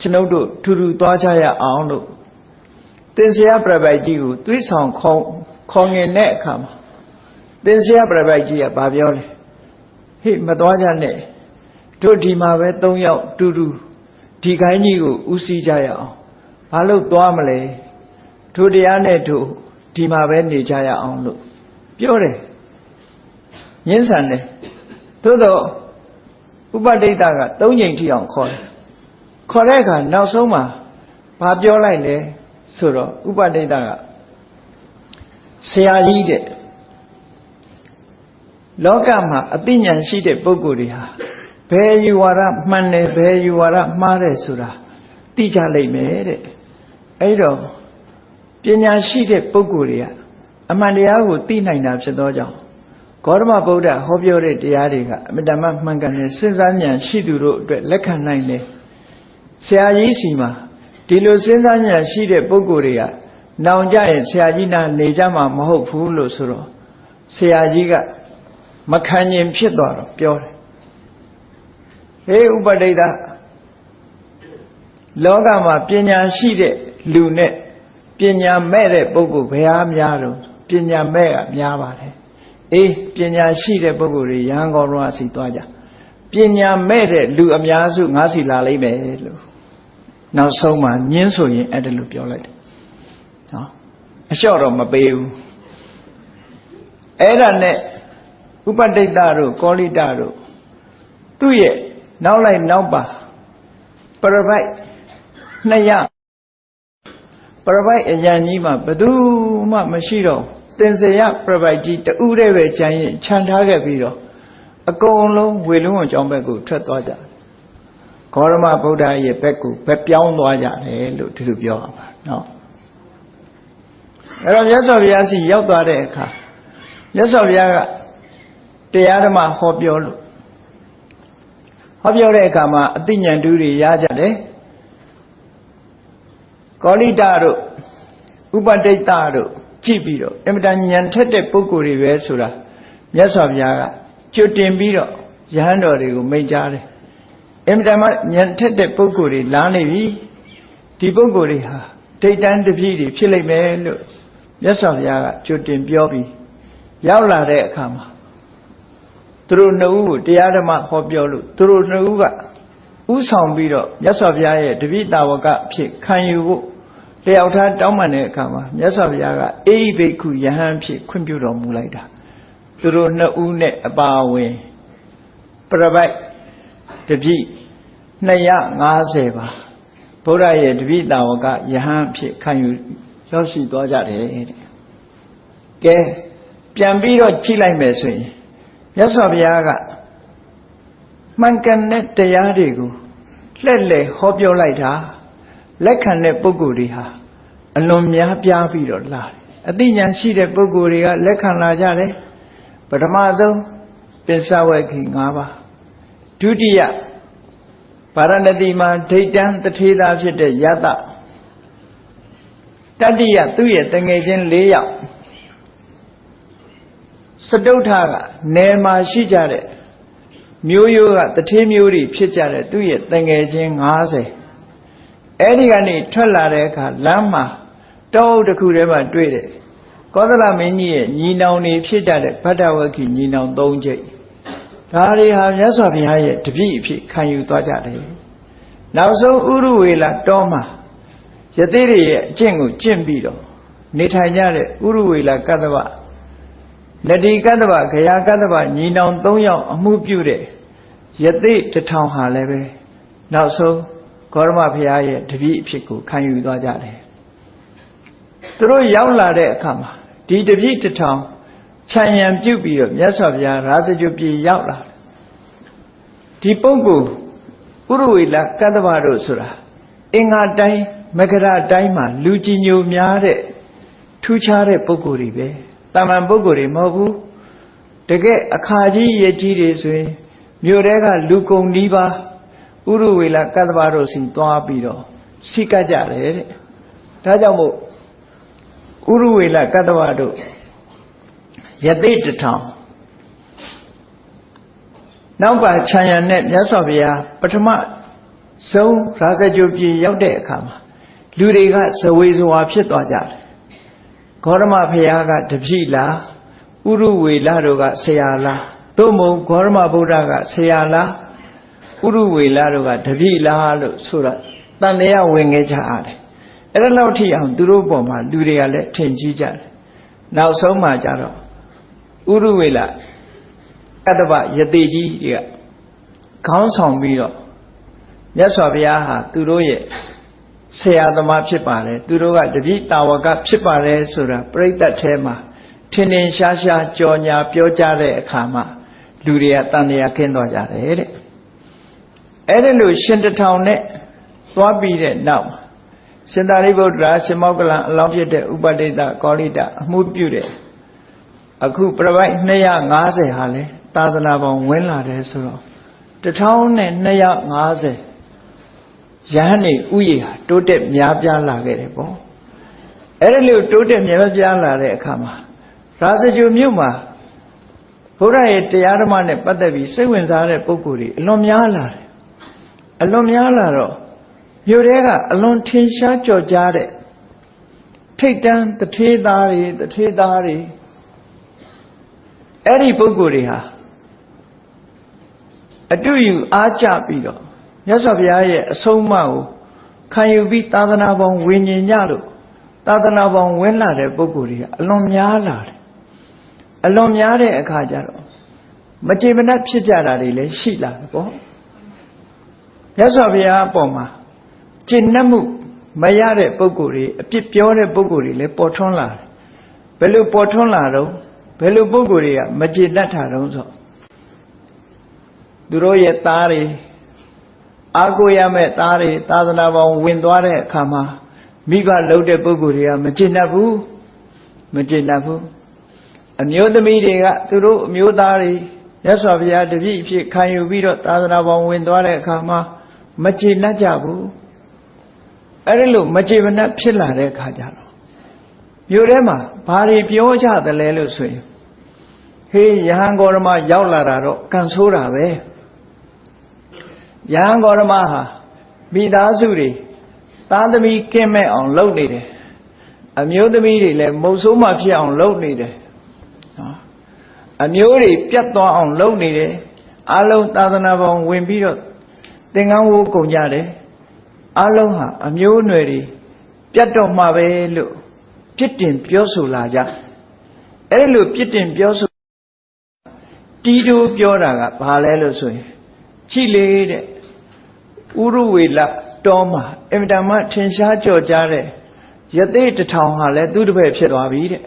ကျွန်ုပ်တို့ထူထူသွားကြရအောင်လို့သင်္ဆရာပြပိုက်ကြီးကိုသွေးဆောင်ခေါ်ငင်တဲ့အခါမှာသင်္ဆရာပြပိုက်ကြီးကဘာပြောလဲဟေ့မသွားကြနဲ့တို့ဒီမှာပဲ3ယောက်တူတူဒီခိုင်းကြီးကိုဦးစီးကြရအောင်ဘာလို့သွားမလဲတို့တရားနဲ့တို့ဒီမှာပဲနေကြရအောင်လို့ပြောတယ် ညင်းဆန်တယ်သို့တော့ဥပဒိတက3ချိန်ထိအောင်ခေါ်တယ်ခေါ်တဲ့အခါနောက်ဆုံးမှာဘာပြောလိုက်လဲဆိုတော့ဥပဒိတကဆရာကြီးတဲ့လောကမှာအသိဉာဏ်ရှိတဲ့ပုဂ္ဂိုလ်တွေဟာဘယ်ယူဝါဒမှန်တယ်ဘယ်ယူဝါဒမှားတယ်ဆိုတာသိကြလိမ့်မယ်တဲ့အဲ့တော့ပညာရှိတဲ့ပုဂ္ဂိုလ်တွေကအမှန်တရားကိုသိနိုင်တာဖြစ်သောကြောင့်ဂေါတမဗုဒ္ဓဟောပြောတဲ့တရားတွေကအမြဲတမ်းမှန်ကန်တဲ့စဉ်းစားဉာဏ်ရှိသူတို့အတွက်လက်ခံနိုင်တယ်ဆရာကြီးစီမှာဒီလိုစဉ်းစားဉာဏ်ရှိတဲ့ပုဂ္ဂိုလ်တွေကနောင်ကြရင်ဆရာကြီးနာနေကြမှာမဟုတ်ဘူးလို့ဆိုတော့ဆရာကြီးကမခံရင်ဖြစ်သွားတော့ပြောတယ်ဟေးဥပဒိတလောကမှာပညာရှိတဲ့လူနဲ့ပညာမဲ့တဲ့ပုဂ္ဂိုလ်ဘယ်ဟာများတော့ပညာမဲ့ကများပါတယ်အေးပညာရှိတဲ့ပုဂ္ဂိုလ်တွေရဟန်းကောတော်စီသွားကြပညာမဲ့တဲ့လူအများစုငါးစီလာလိမ့်မယ်လို့နောက်ဆုံးမှညင်းဆိုရင်အဲ့ဒါလို့ပြောလိုက်တယ်နော်အလျှော့တော့မပေးဘူးအဲ့ဒါနဲ့ဥပဒိတတို့ကောလိတတို့သူ့ရဲ့နောက်လိုက်နောက်ပါပရပိုက်200ပရပိုက်အရန်ကြီးမှာဘယ်သူမှမရှိတော့သင်္စေယပရပိုက်ကြီးတူးတဲ့ပဲကျန်ရင်ခြံထားခဲ့ပြီးတော့အကုန်လုံးဝေလုံးဝကျောင်းဘက်ကိုထွက်သွားကြဂေါတမဗုဒ္ဓရဲ့ဘက်ကိုပဲပြောင်းသွားကြတယ်လို့ဒီလိုပြောရမှာနော်အဲ့တော့မြတ်စွာဘုရားစီရောက်သွားတဲ့အခါမြတ်စွာဘုရားကတရားဓမ္မဟောပြောလို့ဟောပြောတဲ့အခါမှာအသိဉာဏ်တူတွေရကြတယ်ကောလိတတို့ဥပဒိတတို့ကြည့်ပြီးတော့အမြဲတမ်းဉာဏ်ထက်တဲ့ပုဂ္ဂိုလ်တွေပဲဆိုတာမြတ်စွာဘုရားကကြွတင်ပြီးတော့ယဟန်တော်တွေကိုမိန့်ကြားတယ်အမြဲတမ်းဉာဏ်ထက်တဲ့ပုဂ္ဂိုလ်တွေလာနေပြီဒီပုဂ္ဂိုလ်တွေဟာဒိဋ္ဌံတပည့်တွေဖြစ်လိမ့်မယ်လို့မြတ်စွာဘုရားကကြွတင်ပြောပြီးရောက်လာတဲ့အခါမှာသူတို့နှစ်ဦးကိုတရားဓမ္မဟောပြောလို့သူတို့နှစ်ဦးကဥဆောင်ပြီးတော့မြတ်စွာဘုရားရဲ့တပည့်တာဝကဖြစ်ခံယူဖို့လျှောက်ထားတောင်းပန်တဲ့အခါမှာမြတ်စွာဘုရားကအေဟိဘိက္ခုယဟန်ဖြစ်ခွင့်ပြုတော်မူလိုက်တာသူတို့နှစ်ဦးနဲ့အပါအဝင်ပရပိုက်တပည့်250ပါဘုရားရဲ့တပည့်တာဝကယဟန်ဖြစ်ခံယူရောက်ရှိသွားကြတယ်တဲ့ကဲပြန်ပြီးတော့ကြည့်လိုက်မယ်ဆိုရင်မြတ်စွာဘုရားကမှန်ကန်တဲ့တရားတွေကိုလှည့်လည်ဟောပြောလိုက်တာလက်ခံတဲ့ပုဂ္ဂိုလ်တွေဟာအလွန်များပြားပြီးတော့လာတယ်အသိဉာဏ်ရှိတဲ့ပုဂ္ဂိုလ်တွေကလက်ခံလာကြတယ်ပထမဆုံးပစ္စဝေခိ5ပါးဒုတိယဗာရဏသီမှာဒိဋ္ဌံတထေသာဖြစ်တဲ့ယတတတိယသူ့ရဲ့တငယ်ချင်း4ယောက်စတုထကနယ်မှာရှိကြတဲ့မျိုးရိုးကတထေးမျိုးတွေဖြစ်ကြတဲ့သူ့ရဲ့တငယ်ချင်း50အဲ့ဒီကနေထွက်လာတဲ့အခါလမ်းမှာတောအုပ်တစ်ခုထဲမှာတွေ့တယ်ကောသလမင်းကြီးရဲ့ညီနောင်တွေဖြစ်ကြတဲ့ဗတ္တဝက္ခိညီနောင်3ကျိတ်ဒါတွေဟာမြတ်စွာဘုရားရဲ့တပည့်အဖြစ်ခံယူသွားကြတယ်နောက်ဆုံးဥရုဝေလတောမှာယသိတွေရဲ့အကျင့်ကိုကျင့်ပြီးတော့နေထိုင်ကြတဲ့ဥရုဝေလကတ္တဗနတိကတ္တဗဂယာကတ္တဗညီနောင်3ယောက်အမှုပြုတဲ့ယသိ1000ဟာလည်းပဲနောက်ဆုံးဂေါတမဘုရားရဲ့တပည့်အဖြစ်ကိုခံယူသွားကြတယ်သူတို့ရောက်လာတဲ့အခါမှာဒီတပည့်1000ခြံရံပြုတ်ပြီးတော့မြတ်စွာဘုရားရာဇဂုပြေရောက်လာတယ်ဒီပုဂ္ဂိုလ်ဥရဝေလကတ္တဗတို့ဆိုတာအင်္ဂါတိုင်းမဂရတိုင်းမှာလူကြီးညိုများတဲ့ထူးခြားတဲ့ပုဂ္ဂိုလ်တွေပဲတာမန်ပုဂ္ဂိုလ်တွေမဟုတ်ဘူးတကယ်အခါကြီးရကြီးတွေဆိုရင်မြို့ထဲကလူကုန်နီးပါးဥရဝေလကတ္တဗတို့စီသွားပြီးတော့စိကကြတယ်တဲ့ဒါကြောင့်မို့ဥရဝေလကတ္တဗတို့ယသိ1000နောက်ပါခြံရံနဲ့မြတ်စွာဘုရားပထမဆုံးရာဇဂုပြေရောက်တဲ့အခါမှာလူတွေကဇဝေဇဝါဖြစ်သွားကြတယ်ဂေါတမဘုရားကတပည့်လားဥရဝေလတို့ကဆရာလားသို့မဟုတ်ဂေါတမဗုဒ္ဓကဆရာလားဥရဝေလတို့ကတပည့်လားလို့ဆိုတော့တန်တရားဝင်ခဲ့ကြရတယ်အဲ့ဒါလောက်ထိအောင်သူတို့ပေါ်မှာလူတွေကလည်းထင်ကြီးကြတယ်နောက်ဆုံးမှကြတော့ဥရဝေလ တ္တဗယတိကြီးတွေကခေါင်းဆောင်ပြီးတော့မြတ်စွာဘုရားဟာသူတို့ရဲ့ဆရာသမားဖြစ်ပါတယ်သူတို့ကတပည့်တာဝကဖြစ်ပါတယ်ဆိုတာပြိဿတ်ထဲမှာထင်ထင်ရှားရှားကြော်ညာပြောကြတဲ့အခါမှာလူတွေကတန်တရားခင်းသွားကြတယ်တဲ့အဲ့ဒါလို့ရှင်တထောင်နဲ့သွားပြီးတဲ့နောက်ရှင်သာရိပုတ္တရာရှင်မောက္ကလံအလောင်းဖြစ်တဲ့ဥပဋိတကောလိတအမှုပြုတဲ့အခုပြပိုက်250ဟာလဲသာသနာပေါင်းဝင်လာတယ်ဆိုတော့1250ရဟန်းနေဥယျာတိုးတက်များပြားလာခဲ့တယ်ပေါ့အဲ့ဒါလို့တိုးတက်များပြားလာတဲ့အခါမှာရာဇဂြိုလ်မြို့မှာဘုရားရဲ့တရားဓမ္မနဲ့ပတ်သက်ပြီးစိတ်ဝင်စားတဲ့ပုဂ္ဂိုလ်တွေအလွန်များလာတယ်အလွန်များလာတော့မြို့ထဲကအလွန်ထင်ရှားကြော်ကြားတဲ့ထိတ်တန်းတထေးသားတွေအဲ့ဒီပုဂ္ဂိုလ်တွေဟာအတူယူအားကြပြီးတော့မြတ်စွာဘုရားရဲ့အဆုံးအမကိုခံယူပြီးသာသနာပေါင်းဝิญဉ်ညလို့သာသနာပေါင်းဝင်လာတဲ့ပုဂ္ဂိုလ်တွေကအလွန်များလာတယ်အလွန်များတဲ့အခါကျတော့မကြေမနပ်ဖြစ်ကြတာတွေလည်းရှိလာတယ်ပေါ့မြတ်စွာဘုရားအပေါ်မှာကျင့်နှက်မှုမရတဲ့ပုဂ္ဂိုလ်တွေအပြစ်ပြောတဲ့ပုဂ္ဂိုလ်တွေလည်းပေါ်ထွန်းလာတယ်ဘယ်လိုပေါ်ထွန်းလာတော့ဘယ်လိုပုဂ္ဂိုလ်တွေကမကျေနပ်တာတုံးဆိုသူတို့ရဲ့သားတွေအာကိုရမဲ့သားတွေသာသနာပေါင်းဝင်သွားတဲ့အခါမှာမိဘလှုပ်တဲ့ပုဂ္ဂိုလ်တွေကမကျေနပ်ဘူးအမျိုးသမီးတွေကသူတို့အမျိုးသားတွေမြတ်စွာဘုရားတပည့်အဖြစ်ခံယူပြီးတော့သာသနာပေါင်းဝင်သွားတဲ့အခါမှာမကျေနပ်ကြဘူးအဲ့ဒါလို့မကျေမနပ်ဖြစ်လာတဲ့အခါကျတော့မြို့ထဲမှာဘာတွေပြောကြသလဲလို့ဆိုရင်ဟေးယဟန်ဂေါရမရောက်လာတာတော့ကံဆိုးတာပဲယဟန်ဂေါရမဟာမိသားစုတွေသားသမီးကင်းမဲ့အောင်လုပ်နေတယ်အမျိုးသမီးတွေလည်းမုတ်ဆိုးမှဖြစ်အောင်လုပ်နေတယ်နော်အမျိုးတွေပြတ်သွားအောင်လုပ်နေတယ်အလုံးသာသနာပေါင်းဝင်ပြီးတော့သင်္ကန်းဝိုးကုန်ကြတယ်အလုံးဟာအမျိုးအနွယ်တွေပြတ်တော့မှပဲလို့ပြစ်တင်ပြောဆိုလာကြအဲ့လိုပြစ်တင်ပြောဆိုတီးတိုးပြောတာကဘာလဲလို့ဆိုရင်ချိလေတဲ့ဥရဝေလတောမှာအင်မတန်မှထင်ရှားကြော်ကြားတဲ့ယသိတထောင်ဟာလည်းသူ့တပည့်ဖြစ်သွားပြီတဲ့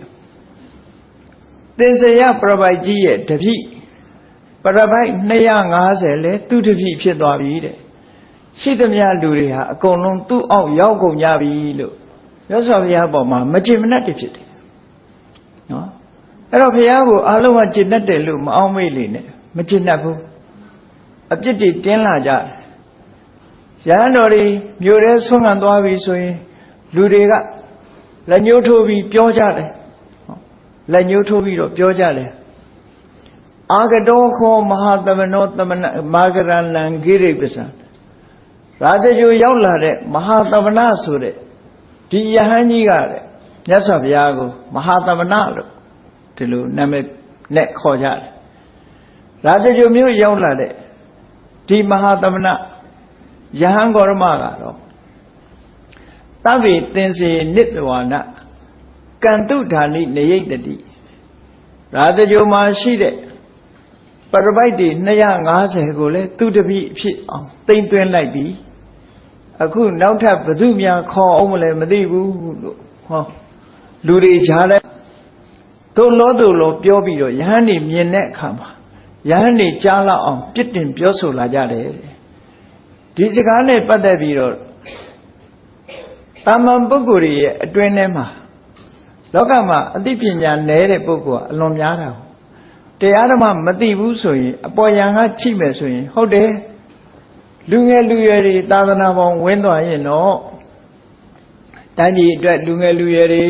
သင်္စရပရပိုက်ကြီးရဲ့တပည့်ပရပိုက်250လည်းသူ့တပည့်ဖြစ်သွားပြီတဲ့ရှိသမျှလူတွေဟာအကုန်လုံးသူ့အောက်ရောက်ကုန်ကြပြီလို့မြတ်စွာဘုရားပေါ်မှာမကျေမနပ်တွေဖြစ်တယ်နော်အဲ့တော့ဘုရားကိုအားလုံးကကျေနပ်တယ်လို့မအောင်မေ့လေနဲ့မကျေနပ်ဘူးအပြစ်တွေတင်းလာကြတယ်ရဟန်းတော်တွေမြို့ထဲဆွမ်းခံသွားပြီဆိုရင်လူတွေကလက်ညှိုးထိုးပြီးပြောကြတယ်လက်ညှိုးထိုးပြီးတော့ပြောကြတယ်အာဂတောခောမဟာသမနောသမနမာဂရလံဂိရိပစ္စံရာဇဂြိုလ်ရောက်လာတဲ့မဟာသမဏဆိုတဲ့ဒီယဟန်ကြီးကတဲ့မြတ်စွာဘုရားကိုမဟာသမဏလို့ဒီလိုနာမည်နဲ့ခေါ်ကြတယ်ရာဇဂြိုလ်မြို့ရောက်လာတဲ့ဒီမဟာသမဏယဟန်ဂေါရမကတော့သဗ္ဗေသင်္စေနိတဝါနကန္တုဓာနိနယိတ္တိရာဇဂြိုလ်မှာရှိတဲ့ပရပိုက်တွေ250ကိုလည်းသူတပည့်ဖြစ်အောင်သိမ့်သွင်းလိုက်ပြီအခုနောက်ထပ်ဘယ်သူများခေါ်အောင်မလဲမသိဘူးလို့ဟောလူတွေကြားလဲသို့လို့ပြောပြီးတော့ယဟန်နေမြင်တဲ့အခါမှာယဟန်နေကြားလောက်အောင်ပြစ်တင်ပြောဆိုလာကြတယ်ဒီစကားနဲ့ပတ်သက်ပြီးတော့တာမန်ပုဂ္ဂိုလ်ရဲ့အတွင်းထဲမှာလောကမှာအသိပညာနည်းတဲ့ပုဂ္ဂိုလ်ကအလွန်များတာတရားဓမ္မမသိဘူးဆိုရင်အပေါ်ယံကချိမယ်ဆိုရင်ဟုတ်တယ်လူငယ်လူရွယ်တွေသာသနာပေါင်းဝင်သွားရင်တော့တိုင်းပြည်အတွက်လူငယ်လူရွယ်တွေ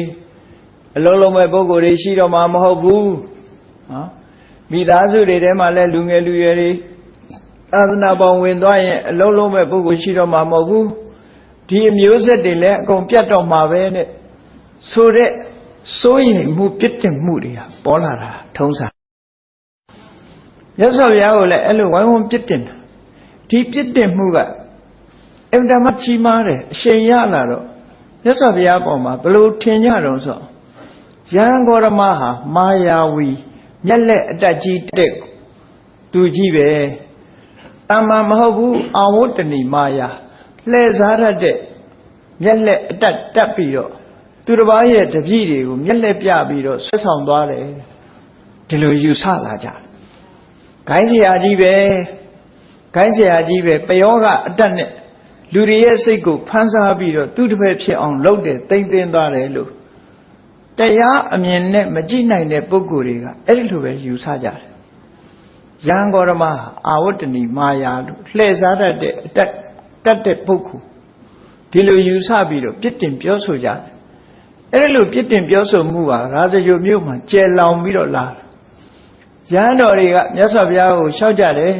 အလုံးလုံးမဲ့ပုဂ္ဂိုလ်တွေရှိတော့မှာမဟုတ်ဘူးနော်မိသားစုတွေထဲမှာလည်းလူငယ်လူရွယ်တွေသာသနာပေါင်းဝင်သွားရင်အလုံးလုံးမဲ့ပုဂ္ဂိုလ်ရှိတော့မှာမဟုတ်ဘူးဒီအမျိုးဆက်တွေလည်းအကုန်ပြတ်တော့မှာပဲနဲ့ဆိုတဲ့စိုးရိမ်မှုပြစ်တင်မှုတွေဟာပေါ်လာတာထုံးစံမြတ်စွာဘုရားကိုလည်းအဲ့လိုဝိုင်းဝန်းပြစ်တင်တာဒီပြစ်တင်မှုကအင်တာမချီမားတယ်အရှိန်ရလာတော့မြတ်စွာဘုရားပေါ်မှာဘလို့ထင်ကြတော့ဆိုယဟန်ဂေါရမဟာမာယာဝီမျက်လက်အတက်ကြီးတဲ့ သူကြီးပဲတမ္မာမဟုတ်ဘူးအာဝတ္တဏီမာယာလှည့်စားတတ်တဲ့မျက်လက်အတက်တက်ပြီးတော့သူတစ်ပါးရဲ့တပည့်တွေကိုမျက်လက်ပြပြီးတော့ဆွဆောင်သွားတယ်ဒီလိုယူဆလာကြဂိုင်းเสียကြီးပဲဂိုင်းเสียကြီးပဲပယောကအတက်နဲ့လူတွေရဲ့စိတ်ကိုဖန်ဆားပြီးတော့သူတစ်ဖက်ဖြစ်အောင်လုပ်တယ်တိမ့်သိမ်းသွားတယ်လို့တရားအမြင်နဲ့မကြည့်နိုင်တဲ့ပုဂ္ဂိုလ်တွေကအဲ့ဒီလိုပဲယူဆကြတယ်ယံဂေါရမအာဝတ္တဏီမာယာလို့လှည့်စားတတ်တဲ့အတက်တက်တဲ့ပုဂ္ဂိုလ်ဒီလိုယူဆပြီးတော့ပြစ်တင်ပြောဆိုကြတယ်အဲ့ဒီလိုပြစ်တင်ပြောဆိုမှုဟာရာဇဂိုမြို့မှာကျယ်လောင်ပြီးတော့လာရဟန်းတော်တွေကမြတ်စွာဘုရားကိုလျှောက်ကြတယ်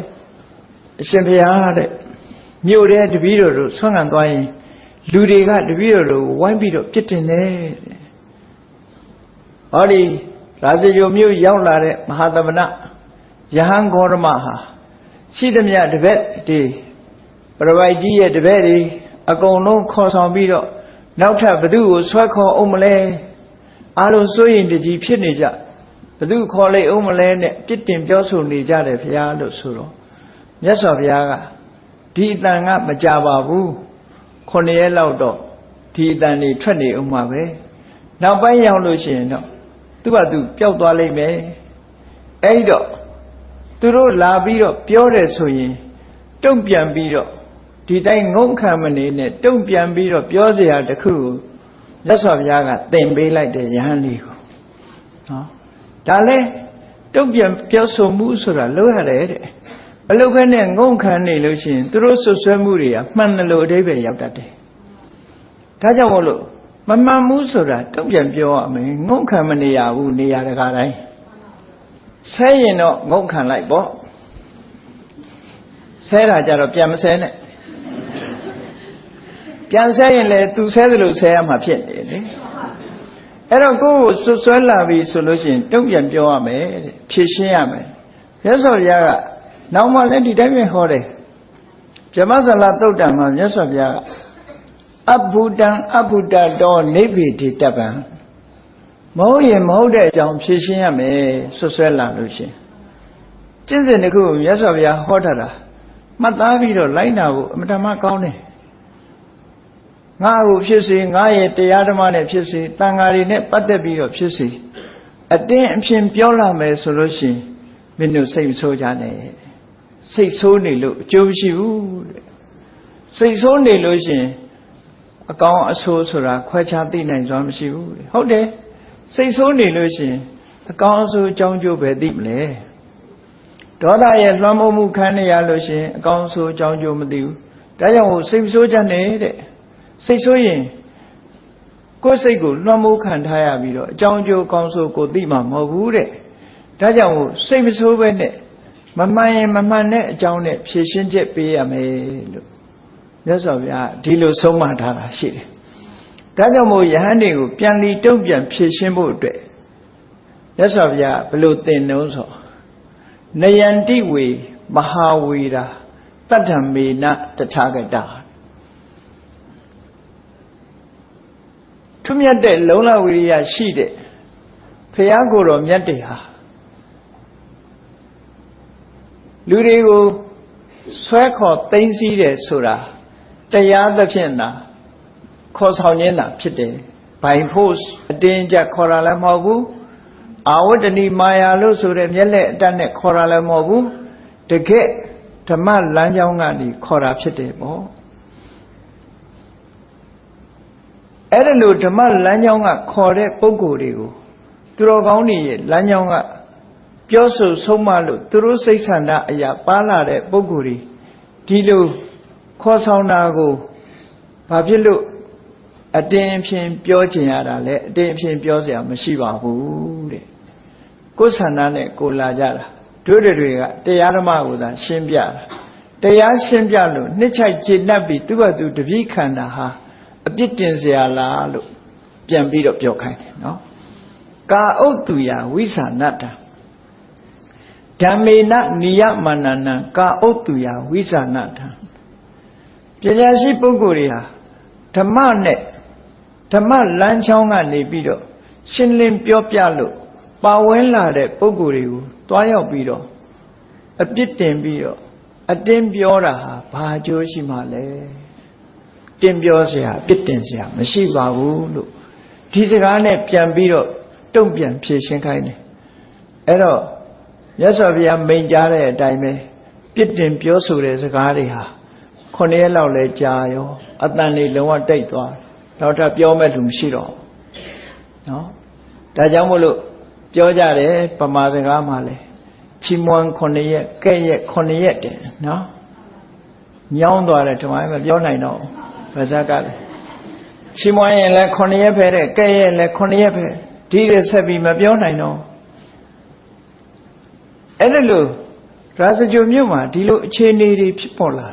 အရှင်ဘုရားတဲ့မြို့ထဲတပည့်တော်တို့ဆွမ်းခံသွားရင်လူတွေကတပည့်တော်တို့ဝိုင်းပြီးတော့ပြစ်တင်တယ်ဟောဒီရာဇဂိုမြို့ရောက်လာတဲ့မဟာသမဏယဟန်ဂေါရမဟာရှိသမျှတပည့်ဒီပရပိုက်ကြီးရဲ့တပည့်တွေအကုန်လုံးခေါ်ဆောင်ပြီးတော့နောက်ထပ်ဘသူကိုဆွဲခေါ်အောင်မလဲအားလုံးစိုးရင်တကြီးဖြစ်နေကြဘသူခေါ်လိုက်အောင်မလဲနဲ့ပြစ်တင်ပြောဆိုနေကြတယ်ဘုရားလို့ဆိုတော့မြတ်စွာဘုရားကဒီအတန်ကမကြပါဘူး9ရက်လောက်တော့ဒီအတန်တွေထွက်နေအောင်မှာပဲနောက်ပိုင်းရောက်လို့ရှိရင်တော့သူ့ဘာသူပျောက်သွားလိမ့်မယ်အဲ့ဒီတော့သူတို့လာပြီးတော့ပြောတယ်ဆိုရင်တုံ့ပြန်ပြီးတော့ဒီတိုင်းငုံခံမနေနဲ့တုံ့ပြန်ပြီးတော့ပြောเสียတခုကိုမြတ်စွာဘုရားကသင်ပေးလိုက်တဲ့ယဟန်လေးကိုနော်ဒါလဲတုံ့ပြန်ပြောဆိုမှုဆိုတာလုပ်ရတယ်တဲ့ဘယ်လိုပဲနဲ့ငုံခံနေလို့ရှိရင်သူတို့ဆွဆွဲမှုတွေကမှန်တယ်လို့အဓိပ္ပာယ်ရောက်တတ်တယ်ဒါကြောင့်မို့လို့မမှန်ဘူးဆိုတာတုံ့ပြန်ပြောရမယ်ငုံခံမနေရဘူးနေရတကားတိုင်းဆဲရင်တော့ငုံခံလိုက်ပေါ့ဆဲတာကြတော့ပြန်မဆဲနဲ့ပြန်ဆဲရင်လေသူဆဲသလိုဆဲရမှာဖြစ်နေလေအဲ့တော့ကိုယ့်ကိုဆွဆွဲလာပြီဆိုလို့ရှိရင်တုံ့ပြန်ပြောရမယ်တဲ့ဖြေရှင်းရမယ်မြတ်စွာဘုရားကနောက်မှလည်းဒီတိုင်းပဲဟောတယ်ဗြဟ္မဇလသုတ်တံမှာမြတ်စွာဘုရားကအဘုဒ္ဒံအဘုဒ္ဒတောနိဗ္ဗေတိတပ္ပံမဟုတ်ရင်မဟုတ်တဲ့အကြောင်းဖြေရှင်းရမယ်ဆွဆွဲလာလို့ရှိရင်ကျင့်စဉ်တစ်ခုကိုမြတ်စွာဘုရားဟောထားတာမှတ်သားပြီးတော့လိုက်နာဖို့အမှန်တမ်းကောင်းတယ်ငါ့ကိုဖြစ်စေငါရဲ့တရားဓမ္မနဲ့ဖြစ်စေတန်ဃာတွေနဲ့ပတ်သက်ပြီးတော့ဖြစ်စေအတင်းအဖြစ်ပြောလာမယ်ဆိုလို့ရှိရင်မင်းတို့စိတ်မဆိုးကြနဲ့စိတ်ဆိုးနေလို့အကျိုးမရှိဘူးတဲ့စိတ်ဆိုးနေလို့ရှိရင်အကောင်းအဆိုးဆိုတာခွဲခြားသိနိုင်စွာမရှိဘူးတဲ့ဟုတ်တယ်စိတ်ဆိုးနေလို့ရှိရင်အကောင်းအဆိုးအကြောင်းကျိုးပဲသိမလဲဒေါသရဲ့လွှမ်းမိုးမှုခံရလို့ရှိရင်အကောင်းအဆိုးအကြောင်းကျိုးမသိဘူးဒါကြောင့်စိတ်မဆိုးကြနဲ့တဲ့စိတ်ဆိုးရင်ကိုယ်စိတ်ကိုလွှမ်းမိုးခံထားရပြီးတော့အကြောင်းအကျိုးကောင်းဆိုးကိုသိမှာမဟုတ်ဘူးတဲ့ဒါကြောင့်စိတ်မဆိုးပဲနဲ့မမှန်ရင်မမှန်တဲ့အကြောင်းနဲ့ဖြေရှင်းချက်ပေးရမယ်လို့မြတ်စွာဘုရားဒီလိုဆုံးမထားတာရှိတယ်ဒါကြောင့်မို့ယဟန်တွေကိုပြန်လီတုံ့ပြန်ဖြေရှင်းဖို့အတွက်မြတ်စွာဘုရားဘယ်လိုသင်နှုံးဆိုနယန္တိဝေမဟာဝေရာတတ္ထမေနတထာဂတထွမြတ်တဲ့လုံလဝိရိယရှိတဲ့ဘုရားကိုယ်တော်မြတ်တွေဟာလူတွေကိုဆွဲခေါ်သိမ်းဆည်းတယ်ဆိုတာတရားသဖြင့်သာခေါ်ဆောင်ခြင်းသာဖြစ်တယ်ဘိုင်ဖို့အတင်းကြခေါ်တာလည်းမဟုတ်ဘူးအာဝတ္တဏီမာယာလို့ဆိုတဲ့မျက်လက်အတတ်နဲ့ခေါ်တာလည်းမဟုတ်ဘူးတကယ်ဓမ္မလမ်းကြောင်းကနေခေါ်တာဖြစ်တယ်ပေါ့အဲ့ဒါလို့ဓမ္မလမ်းကြောင်းကခေါ်တဲ့ပုဂ္ဂိုလ်တွေကိုသူတော်ကောင်းတွေရဲ့လမ်းကြောင်းကပြောဆိုဆုံးမလို့သူတို့စိတ်ဆန္ဒအရာပါလာတဲ့ပုဂ္ဂိုလ်တွေဒီလိုခေါ်ဆောင်တာကိုဘာဖြစ်လို့အတင်းအဖျင်ပြောချင်ရတာလဲအတင်းအဖျင်ပြောစရာမရှိပါဘူးတဲ့ကိုယ်ဆန္ဒနဲ့ကိုလာကြတာတို့တွေကတရားဓမ္မကိုသာရှင်းပြတာတရားရှင်းပြလို့နှစ်ချိုက်ကျေနပ်ပြီးသူ့ဘာသူတပည့်ခန္ဓာဟာအပြစ်တင်เสียလားလို့ပြန်ပြီးတော့ပြောခိုင်းတယ်နော်ကာဥတ္တုယဝိသနတ္တဓမ္မေနနိယမနနံကာဥတ္တုယဝိသနတ္တပညာရှိပုဂ္ဂိုလ်တွေဟာဓမ္မနဲ့ဓမ္မလမ်းချောင်းကနေပြီးတော့ရှင်းလင်းပြောပြလို့ပါဝင်လာတဲ့ပုဂ္ဂိုလ်တွေကိုတွားရောက်ပြီးတော့ အပြစ်တင်ပြီးတော့အတင်းပြောတာဟာဘာအကျိုးရှိမှလဲတင်ပြောเสียအပြစ်တင်เสียမရှိပါဘူးလို့ဒီစကားနဲ့ပြန်ပြီးတော့တုံ့ပြန်ဖြေရှင်းခိုင်းတယ်အဲ့တော့မြတ်စွာဘုရားမိန့်ကြားတဲ့အတိုင်းပဲပြစ်တင်ပြောဆိုတဲ့စကားတွေဟာ9 ရက်လောက်လဲကြာရောအတန်လေးလုံးဝတိတ်သွားတော့တာပြောမဲ့လူမရှိတော့နော်ဒါကြောင့်မို့လို့ပြောကြတယ်ပမာစကားမှာလဲချီးမွမ်း9 ရက်ကဲ့ရက်9 ရက်တယ်နော်ညောင်းသွားတယ်ဒီမှာမပြောနိုင်တော့ဗဇက်ကလည်းချီးမွမ်းရင်လဲ9 ရက်ပဲတဲ့ကဲ့ရက်လဲ9 ရက်ပဲဒီတွေဆက်ပြီးမပြောနိုင်တော့အဲ့ဒါလို့ရာဇဂိုမြို့မှာဒီလိုအခြေအနေတွေဖြစ်ပေါ်လာ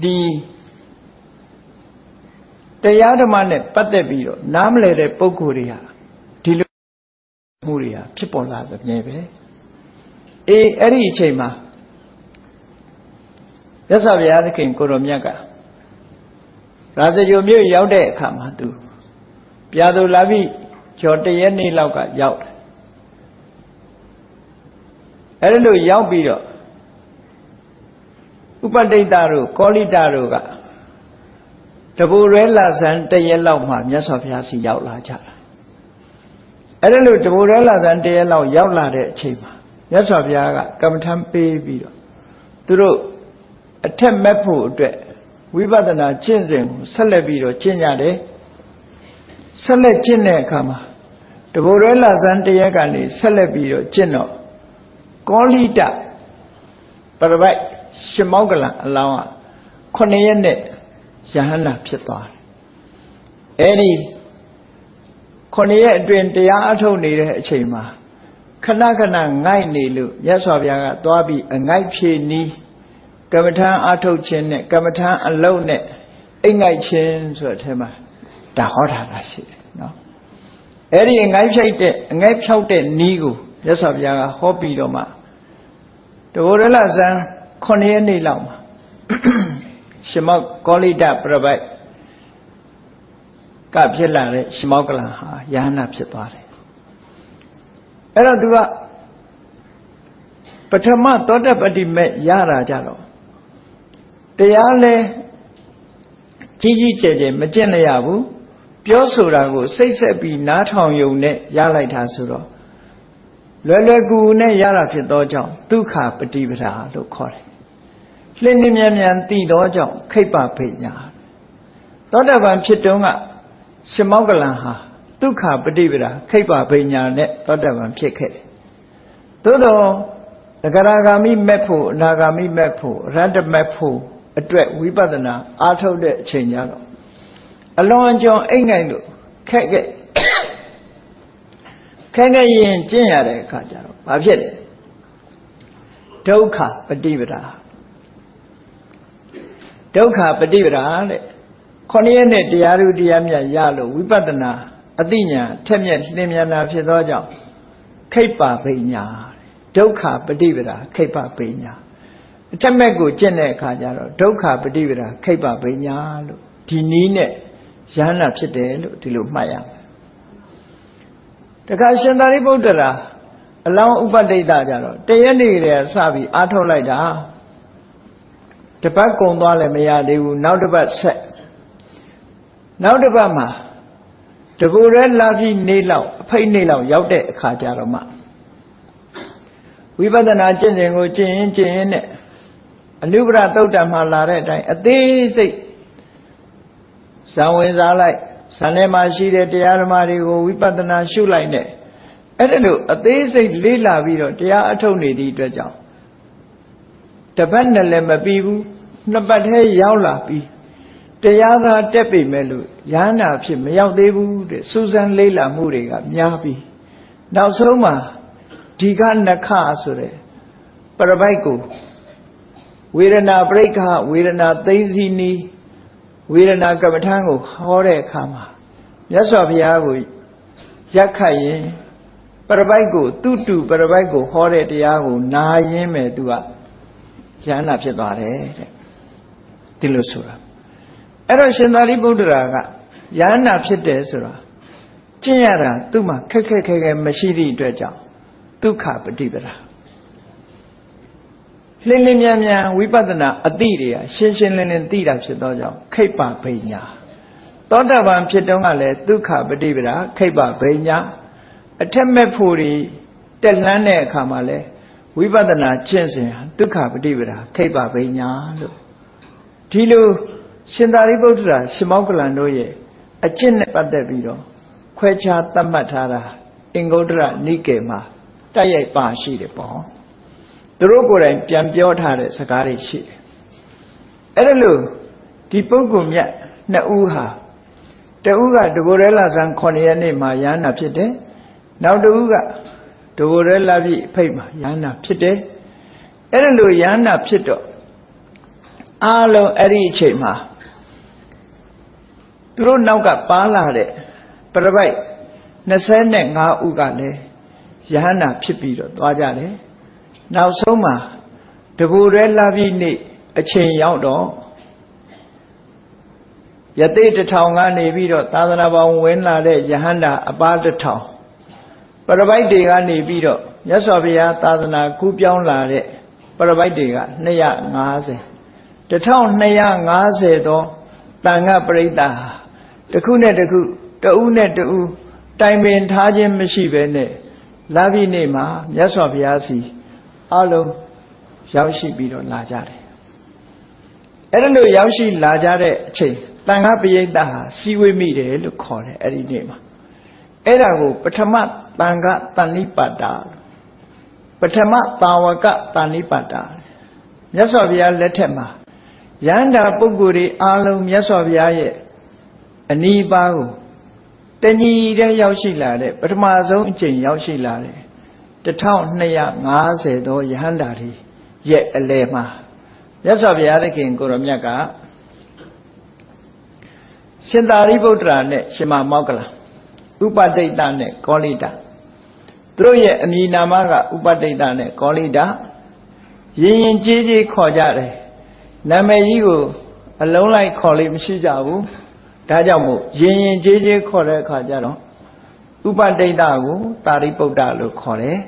ဒီတရားဓမ္မနဲ့ပတ်သက်ပြီးတော့နားမလည်တဲ့ပုဂ္ဂိုလ်တွေဟာဒီလိုမှုတွေဟာဖြစ်ပေါ်လာတဲ့မြဲပဲအေးအဲ့ဒီအချိန်မှာမြတ်စွာဘုရားသခင်ကိုရောမြတ်ကရာဇဂိုမြို့ရောက်တဲ့အခါမှာသူပြာသူလာပြီးကျော်1 ရက်နေ့လောက်ကရောက်တယ်အဲ့ဒါလို့ရောက်ပြီးတော့ဥပတိတ်တတို့ကောလိတတို့ကတပူရဲလာဆန်း1 ရက်လောက်မှမြတ်စွာဘုရားစီရောက်လာကြတာအဲ့ဒါလို့တပူရဲလာဆန်း1 ရက်လောက်ရောက်လာတဲ့အချိန်မှာမြတ်စွာဘုရားကကမ္မထမ်းပေးပြီးတော့သူတို့အထက်မဲ့ဖို့အတွက်ဝိပဿနာကျင့်စဉ်ကိုဆက်လက်ပြီးတော့ကျင့်ကြတယ်ဆက်လက်ကျင့်တဲ့အခါမှာတပူရဲလာဆန်း1 ရက်ကနေဆက်လက်ပြီးတော့ကျင့်တော့ကောလိတပရပိုက်ရှင်မောက္ကလံအလောင်းက9 ရက်နဲ့ယဟန္တာဖြစ်သွားတယ်အဲ့ဒီ9 ရက်အတွင်းတရားအထုတ်နေတဲ့အချိန်မှာခဏခဏငိုက်နေလို့မြတ်စွာဘုရားကသွားပြီးအငိုက်ဖြေနီးကမ္မထံအထုတ်ခြင်းနဲ့ကမ္မထံအလုံးနဲ့အိမ်ငိုက်ခြင်းဆိုတဲ့အထဲမှာဒါဟောထားတာရှိတယ်နော်အဲ့ဒီအငိုက်ဖြောက်တဲ့နီးကိုမြတ်စွာဘုရားကဟောပြီးတော့မှတဘောရလဇန်9 ရက်နေ့လောက်မှာရှင်မောကောလိတပရပိုက်ကဖြစ်လာတဲ့ရှင်မောကလံဟာယဟနာဖြစ်သွားတယ်အဲ့တော့သူကပထမသောတပတ္တိမဲ့ရတာကြတော့တရားလဲကြီးကြီးကျယ်ကျယ်မကျင့်ရဘူးပြောဆိုတာကိုစိတ်ဆက်ပြီးနားထောင်ယုံနဲ့ရလိုက်တာဆိုတော့လွယ်လွယ်ကူကူနဲ့ရတာဖြစ်သောကြောင့်ဒုက္ခပฏิပဒါလို့ခေါ်တယ်လင်းလင်းမြန်မြန်သိသောကြောင့်ခိပ္ပဗိညာသောတပန်ဖြစ်တုန်းကရှင်မောက္ကလံဟာဒုက္ခပฏิပဒါခိပ္ပဗိညာနဲ့သောတပန်ဖြစ်ခဲ့တယ်သို့တော့သဂရဂါမိမဲ့ဖို့အနာဂါမိမဲ့ဖို့ရတ္တမဲ့ဖို့အတွက်ဝိပဿနာအားထုတ်တဲ့အချိန်ကြတော့အလွန်အကျွံအိတ်ငိုက်လို့ခက်ရင်ကျင့်ရတဲ့အခါကျတော့ဘာဖြစ်လဲဒုက္ခပฏิပဒါဒုက္ခပฏิပဒါတဲ့9 ရက်နဲ့တရားဓုတရားမြတ်ရလို့ဝိပဿနာအသိဉာဏ်ထက်မြက်လင်းမြန်တာဖြစ်သောကြောင့်ခိပ္ပဗိညာဒုက္ခပฏิပဒါခိပ္ပဗိညာအထက်မဲ့ကိုကျင့်တဲ့အခါကျတော့ဒုက္ခပฏิပဒါခိပ္ပဗိညာလို့ဒီနည်းနဲ့ယဟနာဖြစ်တယ်လို့ဒီလိုမှတ်ရမယ်တခါရှင်သာရိပုတ္တရာအလောင်းဥပတိတ်တကြတော့1 ရက်နေ့တည်းစပြီးအားထုတ်လိုက်တာတပတ်ကုံသွားလည်းမရသေးဘူးနောက်တစ်ပတ်ဆက်နောက်တစ်ပတ်မှာတကူရဲလာပြီးနေလောက်အဖိတ်နေလောက်ရောက်တဲ့အခါကျတော့မှဝိပဿနာကျင့်စဉ်ကိုကျင့်ရင်နဲ့အနုပရသုတ်တံမှာလာတဲ့အတိုင်းအသေးစိတ်ဇံဝင်စားလိုက်ဇံထဲမှာရှိတဲ့တရားဓမ္မတွေကိုဝိပဿနာရှုလိုက်နဲ့အဲ့ဒါလို့အသေးစိတ်လေးလာပြီးတော့တရားအထုတ်နေသည့်အတွက်ကြောင့်တပတ်နဲ့လည်းမပြီးဘူး2 ပတ်ထဲရောက်လာပြီးတရားသာတက်ပြီမဲ့လို့ယဟနာဖြစ်မရောက်သေးဘူးတဲ့စူးစမ်းလေးလာမှုတွေကများပြီးနောက်ဆုံးမှာဒီကနခဆိုတဲ့ပရပိုက်ကိုဝေဒနာပရိက္ခဝေဒနာသိသိနီးဝေဒနာကမ္မထံကိုဟောတဲ့အခါမှာမြတ်စွာဘုရားကိုရက်ခတ်ရင်ပရပိုက်ကိုသူတုပရပိုက်ကိုဟောတဲ့တရားကိုနာရင်းမဲ့သူကယဟနာဖြစ်သွားတယ်တဲ့ဒီလိုဆိုတာအဲ့တော့ရှင်သာရိပုတ္တရာကယဟနာဖြစ်တယ်ဆိုတာကျင့်ရတာသူ့မှာခက်ခဲမရှိသည့်အတွက်ကြောင့် dukkha patipara lin myan vipassana ati de shin lin ti da phit taw jaung khaipa bhinya thotapan phit taung ka le dukkha patipara khaipa bhinya athek met pho ri tet lan de akha ma le vipassana chin sin dukkha patipara khaipa bhinya lo di lo Shin Tariputra Shimokkala do ye a chin net pattat pi do khwe cha tamat tha da Ingoddara Nike ma tat yai pa shi de paw tu ro ko dai pyan pyaw tha de saka de shi de ai da lo di pukkul myat nat u ha tau ka Tagore la san 9 ရက်နေ့မှာယန္နာဖြစ်တယ်နောက်တဦးကTagore laပြည့်အဖိတ်မှာယန္နာဖြစ်တယ်ai da loယန္နာဖြစ်တော့အားလုံးအဲ့ဒီအချိန်မှာသူတို့နောက်ကပါလာတဲ့ပြပိုက်25ဦးကလည်းယဟန္တာဖြစ်ပြီးတော့သွားကြတယ်နောက်ဆုံးမှာတဘူရဲလာပြီးနေ့အချိန်ရောက်တော့ယသိ1000ကနေပြီးတော့သာသနာပေါင်းဝင်လာတဲ့ယဟန္တာအပါ1000ပြပိုက်တွေကနေပြီးတော့မြတ်စွာဘုရားသာသနာကူးပြောင်းလာတဲ့ပြပိုက်တွေက250 1250သောတန်ခပရိသတ်တစ်ခုနဲ့တစ်ခုတဦးနဲ့တဦးတိုင်ပင်ထားခြင်းမရှိဘဲနဲ့လာပြီးနေ့မှာမြတ်စွာဘုရားစီအလုံးရောက်ရှိပြီးတော့လာကြတယ်အဲ့ဒါလို့ရောက်ရှိလာကြတဲ့အချိန်တန်ခပရိသတ်ဟာစီဝေးမိတယ်လို့ခေါ်တယ်အဲ့ဒီနေ့မှာအဲ့ဒါကိုပထမတန်ခတဏိပါတာပထမတာဝကတဏိပါတာမြတ်စွာဘုရားလက်ထက်မှာယန္တာပုဂ္ဂိုလ်တွေအားလုံးမြတ်စွာဘုရားရဲ့အနီးပါးကိုတညီတဲ့ရောက်ရှိလာတဲ့ပထမဆုံးအချိန်ရောက်ရှိလာတဲ့1250သောယဟန္တာတွေရဲ့အလယ်မှာမြတ်စွာဘုရားသခင်ကိုရောမြတ်ကရှင်သာရိပုတ္တရာနဲ့ရှင်မမောက္ကလဥပတိတ်တနဲ့ကောလိတသူတို့ရဲ့အမည်နာမကဥပတိတ်တနဲ့ကောလိတရင်ကြီးကြီးခေါ်ကြတယ်နာမည်ကြီးကိုအလုံးလိုက်ခေါ်လို့မရှိကြဘူးဒါကြောင့်မို့ရင်ကြီးကြီးခေါ်တဲ့အခါကျတော့ဥပတိတ်တကိုသာရိပုတ္တလို့ခေါ်တယ်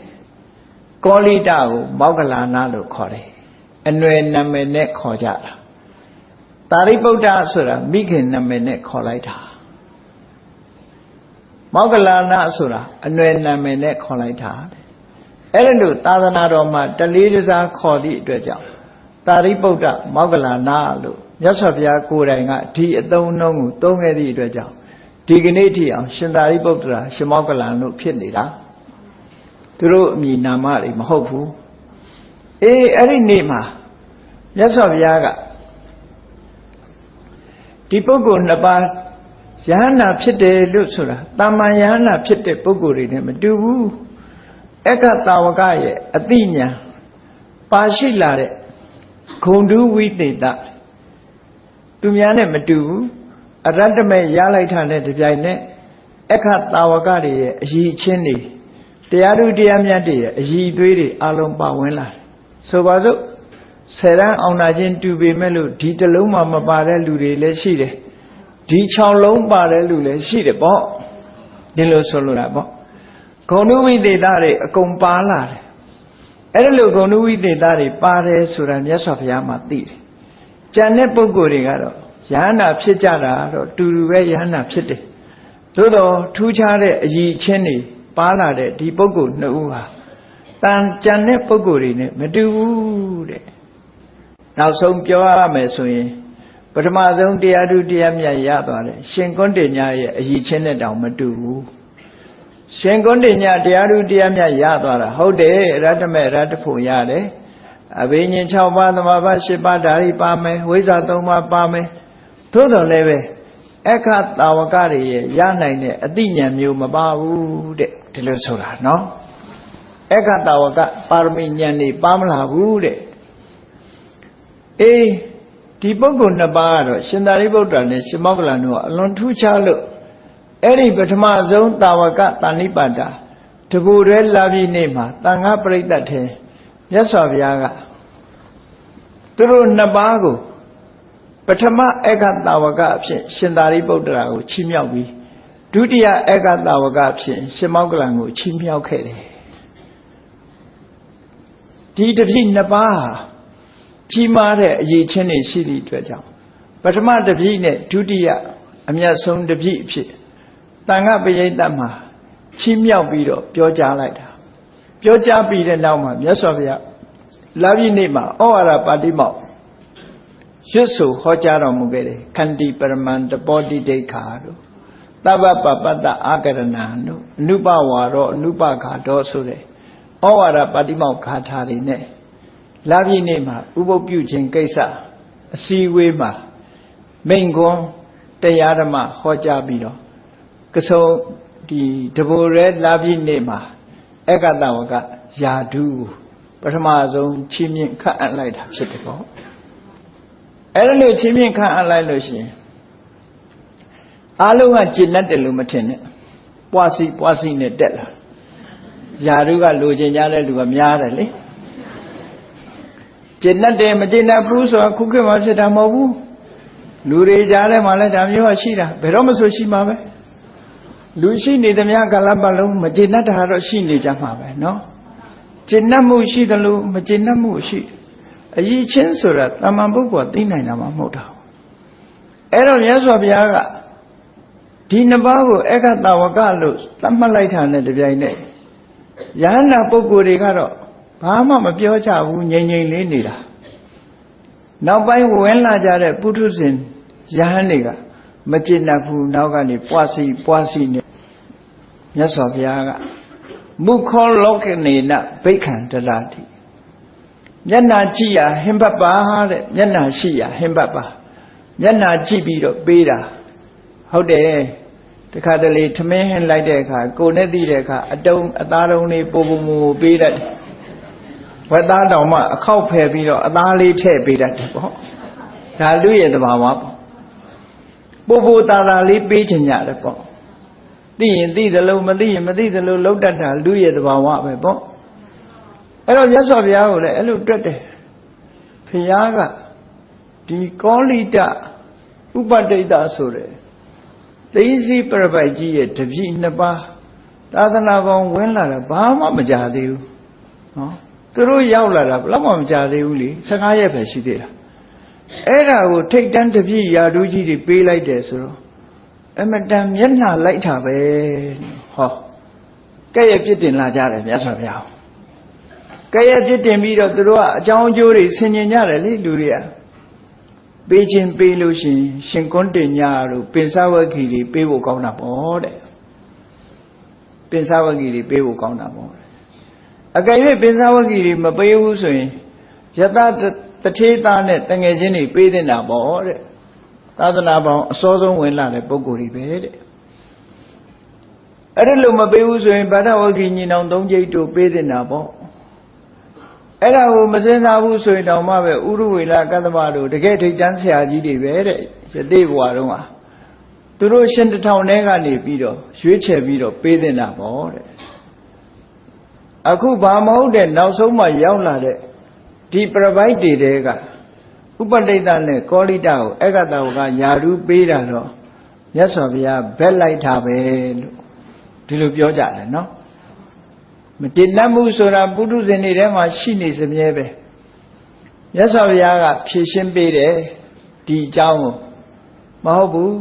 ကောလိတကိုမောက္ကလနာလို့ခေါ်တယ်အနွယ်နာမည်နဲ့ခေါ်ကြတာသာရိပုတ္တဆိုတာမိခင်နာမည်နဲ့ခေါ်လိုက်တာမောက္ကလနာဆိုတာအနွယ်နာမည်နဲ့ခေါ်လိုက်တာအဲ့ဒါလို့သာသနာတော်မှာတလေးတစားခေါ်သည့်အတွက်ကြောင့်သာရိပုတ္တမောက္ကလနာလို့မြတ်စွာဘုရားကိုယ်တိုင်ကဒီအသုံးအနှုန်းကိုသုံးခဲ့သည့်အတွက်ကြောင့်ဒီကနေ့ထိအောင်ရှင်သာရိပုတ္တရာရှင်မောက္ကလန်လို့ဖြစ်နေတာသူတို့အမည်နာမတွေမဟုတ်ဘူးအေးအဲ့ဒီနေ့မှာမြတ်စွာဘုရားကဒီပုဂ္ဂိုလ်နှစ်ပါးယဟန္တာဖြစ်တယ်လို့ဆိုတာတာမန်ယဟန္တာဖြစ်တဲ့ပုဂ္ဂိုလ်တွေနဲ့မတူဘူးအက္ခတာဝကရဲ့အတိညာပါရှိလာတဲ့ဂုံတုဝိသေတသူများနဲ့မတူဘူးအရတ္တမဲ့ရလိုက်တာနဲ့တပြိုင်နက်အခတာဝကတွေရဲ့အရည်ချင်းတွေတရားသူတရားမြတ်တွေရဲ့အရည်သွေးတွေအလုံးပါဝင်လာတယ်ဆိုပါစို့10 တန်းအောင်နာချင်းတူပေမဲ့လို့ဒီတစ်လုံးမှမပါတဲ့လူတွေလည်းရှိတယ်ဒီ6 လုံးပါတဲ့လူလည်းရှိတယ်ပေါ့ဒီလိုဆိုလိုတာပေါ့ဂုဏဝိသေသတွေအကုန်ပါလာတယ်အဲ့ဒါလို့ဂုဏဝိသေသတွေပါတယ်ဆိုတာမြတ်စွာဘုရားမှသိတယ်ကျန်တဲ့ပုဂ္ဂိုလ်တွေကတော့ယဟန္တာဖြစ်ကြတာတော့တူတူပဲယဟန္တာဖြစ်တယ်သို့တော့ထူးခြားတဲ့အရည်ချင်းတွေပါလာတဲ့ဒီပုဂ္ဂိုလ်နှစ်ဦးဟာတန်ကျန်တဲ့ပုဂ္ဂိုလ်တွေနဲ့မတူဘူးတဲ့နောက်ဆုံးပြောရမယ်ဆိုရင်ပထမဆုံးတရားသူတရားမြတ်ရသွားတယ်ရှင်ကွန်းတင်ညာရဲ့အရည်ချင်းနဲ့တောင်မတူဘူးရှင်ကွန်းတင်ညာတရားသူတရားမြတ်ရသွားတာဟုတ်တယ်ရတ္တမဲ့ရတ္တဖို့ရတယ်အဘိညာဉ်6 ပါးသမာဘ10 ပါးဓာရီပါမယ်ဝိဇ္ဇာ3 ပါးပါမယ်သို့တော်လည်းပဲအခတာဝကတွေရဲ့ရနိုင်တဲ့အတိညာမျိုးမပါဘူးတဲ့ဒီလိုဆိုတာနော်အခတာဝကပါရမီဉာဏ်တွေပါမလာဘူးတဲ့အေးဒီပုဂ္ဂိုလ်နှစ်ပါးကတော့ရှင်သာရိပုတ္တရာနဲ့ရှင်မောက္ကလန်တို့ကအလွန်ထူးခြားလို့အဲ့ဒီပထမဆုံးတာဝကတဏိပါတာတဘူရဲလာပြီးနေ့မှာတန်ခါပရိသတ်ထဲမြတ်စွာဘုရားကသူတို့နှစ်ပါးကိုပထမအခတာဝကအဖြစ်ရှင်သာရိပုတ္တရာကိုချီးမြှောက်ပြီးဒုတိယအခတာဝကအဖြစ်ရှင်မောက္ကလန်ကိုချီးမြှောက်ခဲ့တယ် ဒီတပြည့်နှစ်ပါးကြီးမားတဲ့အရေးချင်းတွေရှိသည့်အတွက်ကြောင့်ပထမတပြည့်နဲ့ဒုတိယအမြတ်ဆုံးတပြည့်အဖြစ်တန်ခါပရိသတ်မှာချီးမြှောက်ပြီးတော့ပြောကြားလိုက်တာပြောကြားပြီးတဲ့နောက်မှာမြတ်စွာဘုရားလာပြီနေ့မှာဩဝါဒပါဠိမောက်ရွတ်ဆိုဟောကြားတော်မူခဲ့တယ်ခန္တီပရမန္တပောတိဒိဋ္ဌာတို့သဗ္ဗပပတ္တအာကရဏံတို့အနုပဝါရောအနုပဂါတော်ဆိုတဲ့ဩဝါဒပါဠိမောက်ဂါထာတွေနဲ့လာပြီနေ့မှာဥပုပ်ပြုခြင်းကိစ္စအစည်းအဝေးမှာမိန့်ခွန်းတရားဓမ္မဟောကြားပြီးတော့ကဆုံဒီတဘိုရဲလာပြီနေ့မှာဧကတဝကယာဓုပထမဆုံးချီးမြှင့်ခန့်အပ်လိုက်တာဖြစ်တယ်ပေါ့အဲ့ဒါလို့ချီးမြှင့်ခန့်အပ်လိုက်လို့ရှိရင်အားလုံးကကျင့်တတ်တယ်လို့မထင်နဲ့ပွားစီနဲ့တက်လာယာဓုကလိုချင်ကြတဲ့လူကများတယ်လေကျင့်တတ်တယ်မကျင့်တတ်ဘူးဆိုတာခုခေတ်မှာဖြစ်တာမဟုတ်ဘူးလူတွေကြားထဲမှာလည်းဒါမျိုးကရှိတာဘယ်တော့မှဆိုရှိမှာပဲလူရှိနေသမျှကာလပတ်လုံးမကျင့်တတ်တာတော့ရှိနေကြမှာပဲเนาะကျင့်တတ်မှုရှိတယ်လို့မကျင့်တတ်မှုရှိအရေးချင်းဆိုတာတမန်ပုဂ္ဂိုလ်သိနိုင်တာမှမဟုတ်တာအဲ့တော့မြတ်စွာဘုရားကဒီနှစ်ပါးကိုဧကတဝကလို့သတ်မှတ်လိုက်တာနဲ့တပြိုင်နက်ယဟန္တာပုဂ္ဂိုလ်တွေကတော့ဘာမှမပြောကြဘူးငြိမ်ငြိမ်လေးနေတာနောက်ပိုင်းဝင်လာကြတဲ့ပုထုဇဉ်ယဟန်တွေကမကျင့်တတ်ဘူးနောက်ကနေပွားစီနဲ့မြတ်စွာဘုရားကမုခောလောကနေနဘိက္ခံတရတိမျက်နာကြည့်ရဟင်ဘတ်ပါတဲ့မျက်နာရှိရဟင်ဘတ်ပါမျက်နာကြည့်ပြီးတော့ပေးတာဟုတ်တယ်တခါတလေထမင်းဟင်းလိုက်တဲ့အခါကိုနဲ့သိတဲ့အခါအသားတုံးလေးပိုပေးတတ်တယ်ဝက်သားတောင်မှအခောက်ဖယ်ပြီးတော့အသားလေးထည့်ပေးတတ်တယ်ပေါ့ဒါလူရဲ့သဘာဝပေါ့ပိုသားလေးပေးချင်ကြတယ်ပေါ့သိရင်သိသလိုမသိရင်မသိသလိုလှုပ်တတ်တာလူရဲ့သဘာဝပဲပေါ့အဲ့တော့မြတ်စွာဘုရားကိုလည်းအဲ့လိုတွက်တယ်ဘုရားကဒီကောလိတဥပဒိတဆိုတဲ့သိစီပရပိုက်ကြီးရဲ့တပြည့်နှစ်ပါးသာသနာပေါင်းဝင်လာတာဘာမှမကြသေးဘူးနော်သူတို့ရောက်လာတာဘယ်တော့မှမကြသေးဘူးလေ15ရက်ပဲရှိသေးတာအဲ့ဒါကိုထိတ်တန်းတပြည့်ယာဓုကြီးတွေပေးလိုက်တယ်ဆိုတော့အမတန်မျက်နှာလိုက်တာပဲဟောကဲ့ရဲ့ပြစ်တင်လာကြတယ်မြတ်စွာဘုရားကဲ့ရဲ့ပြစ်တင်ပြီးတော့သူတို့ကအကြောင်းအကျိုးတွေဆင်ခြင်ကြတယ်လေလူတွေကပေးခြင်းပေးလို့ရှိရင်ရှင်ကွန်းတင်ညာတို့ပင်စဝဂီတွေပေးဖို့ကောင်းတာပေါ့တဲ့ပင်စဝဂီတွေပေးဖို့ကောင်းတာပေါ့အကယ်၍ပင်စဝဂီတွေမပေးဘူးဆိုရင်ယတတထေသားနဲ့တငယ်ချင်းတွေပေးတင်တာပေါ့တဲ့သာသနာပေါင်းအစောဆုံးဝင်လာတဲ့ပုဂ္ဂိုလ်တွေပဲတဲ့အဲ့ဒါလို့မပေးဘူးဆိုရင်ဗဒဝဂီညီနောင်၃ကျိတ်တို့ပေးတင်တာပေါ့အဲ့ဒါကိုမစင်စားဘူးဆိုရင်တောင်မှပဲဥရဝေလကတ္တမတို့တကယ်ထိတ်တန်းဆရာကြီးတွေပဲတဲ့ယသိဘဝတုန်းကသူတို့ရှင်တစ်ထောင်ထဲကနေပြီးတော့ရွေးချယ်ပြီးတော့ပေးတင်တာပေါ့တဲ့အခုဘာမဟုတ်တဲ့နောက်ဆုံးမှရောက်လာတဲ့ဒီပရပိုက်တွေတဲကဥပဒိတနဲ့ကောလိတကိုဧကတဝကယာဓုပေးတာတော့မြတ်စွာဘုရားဘက်လိုက်တာပဲလို့ဒီလိုပြောကြတယ်နော်မတည်တတ်မှုဆိုတာပုထုဇဉ်တွေထဲမှာရှိနေစမြဲပဲမြတ်စွာဘုရားကဖြေရှင်းပေးတယ်ဒီအကြောင်းကိုမဟုတ်ဘူး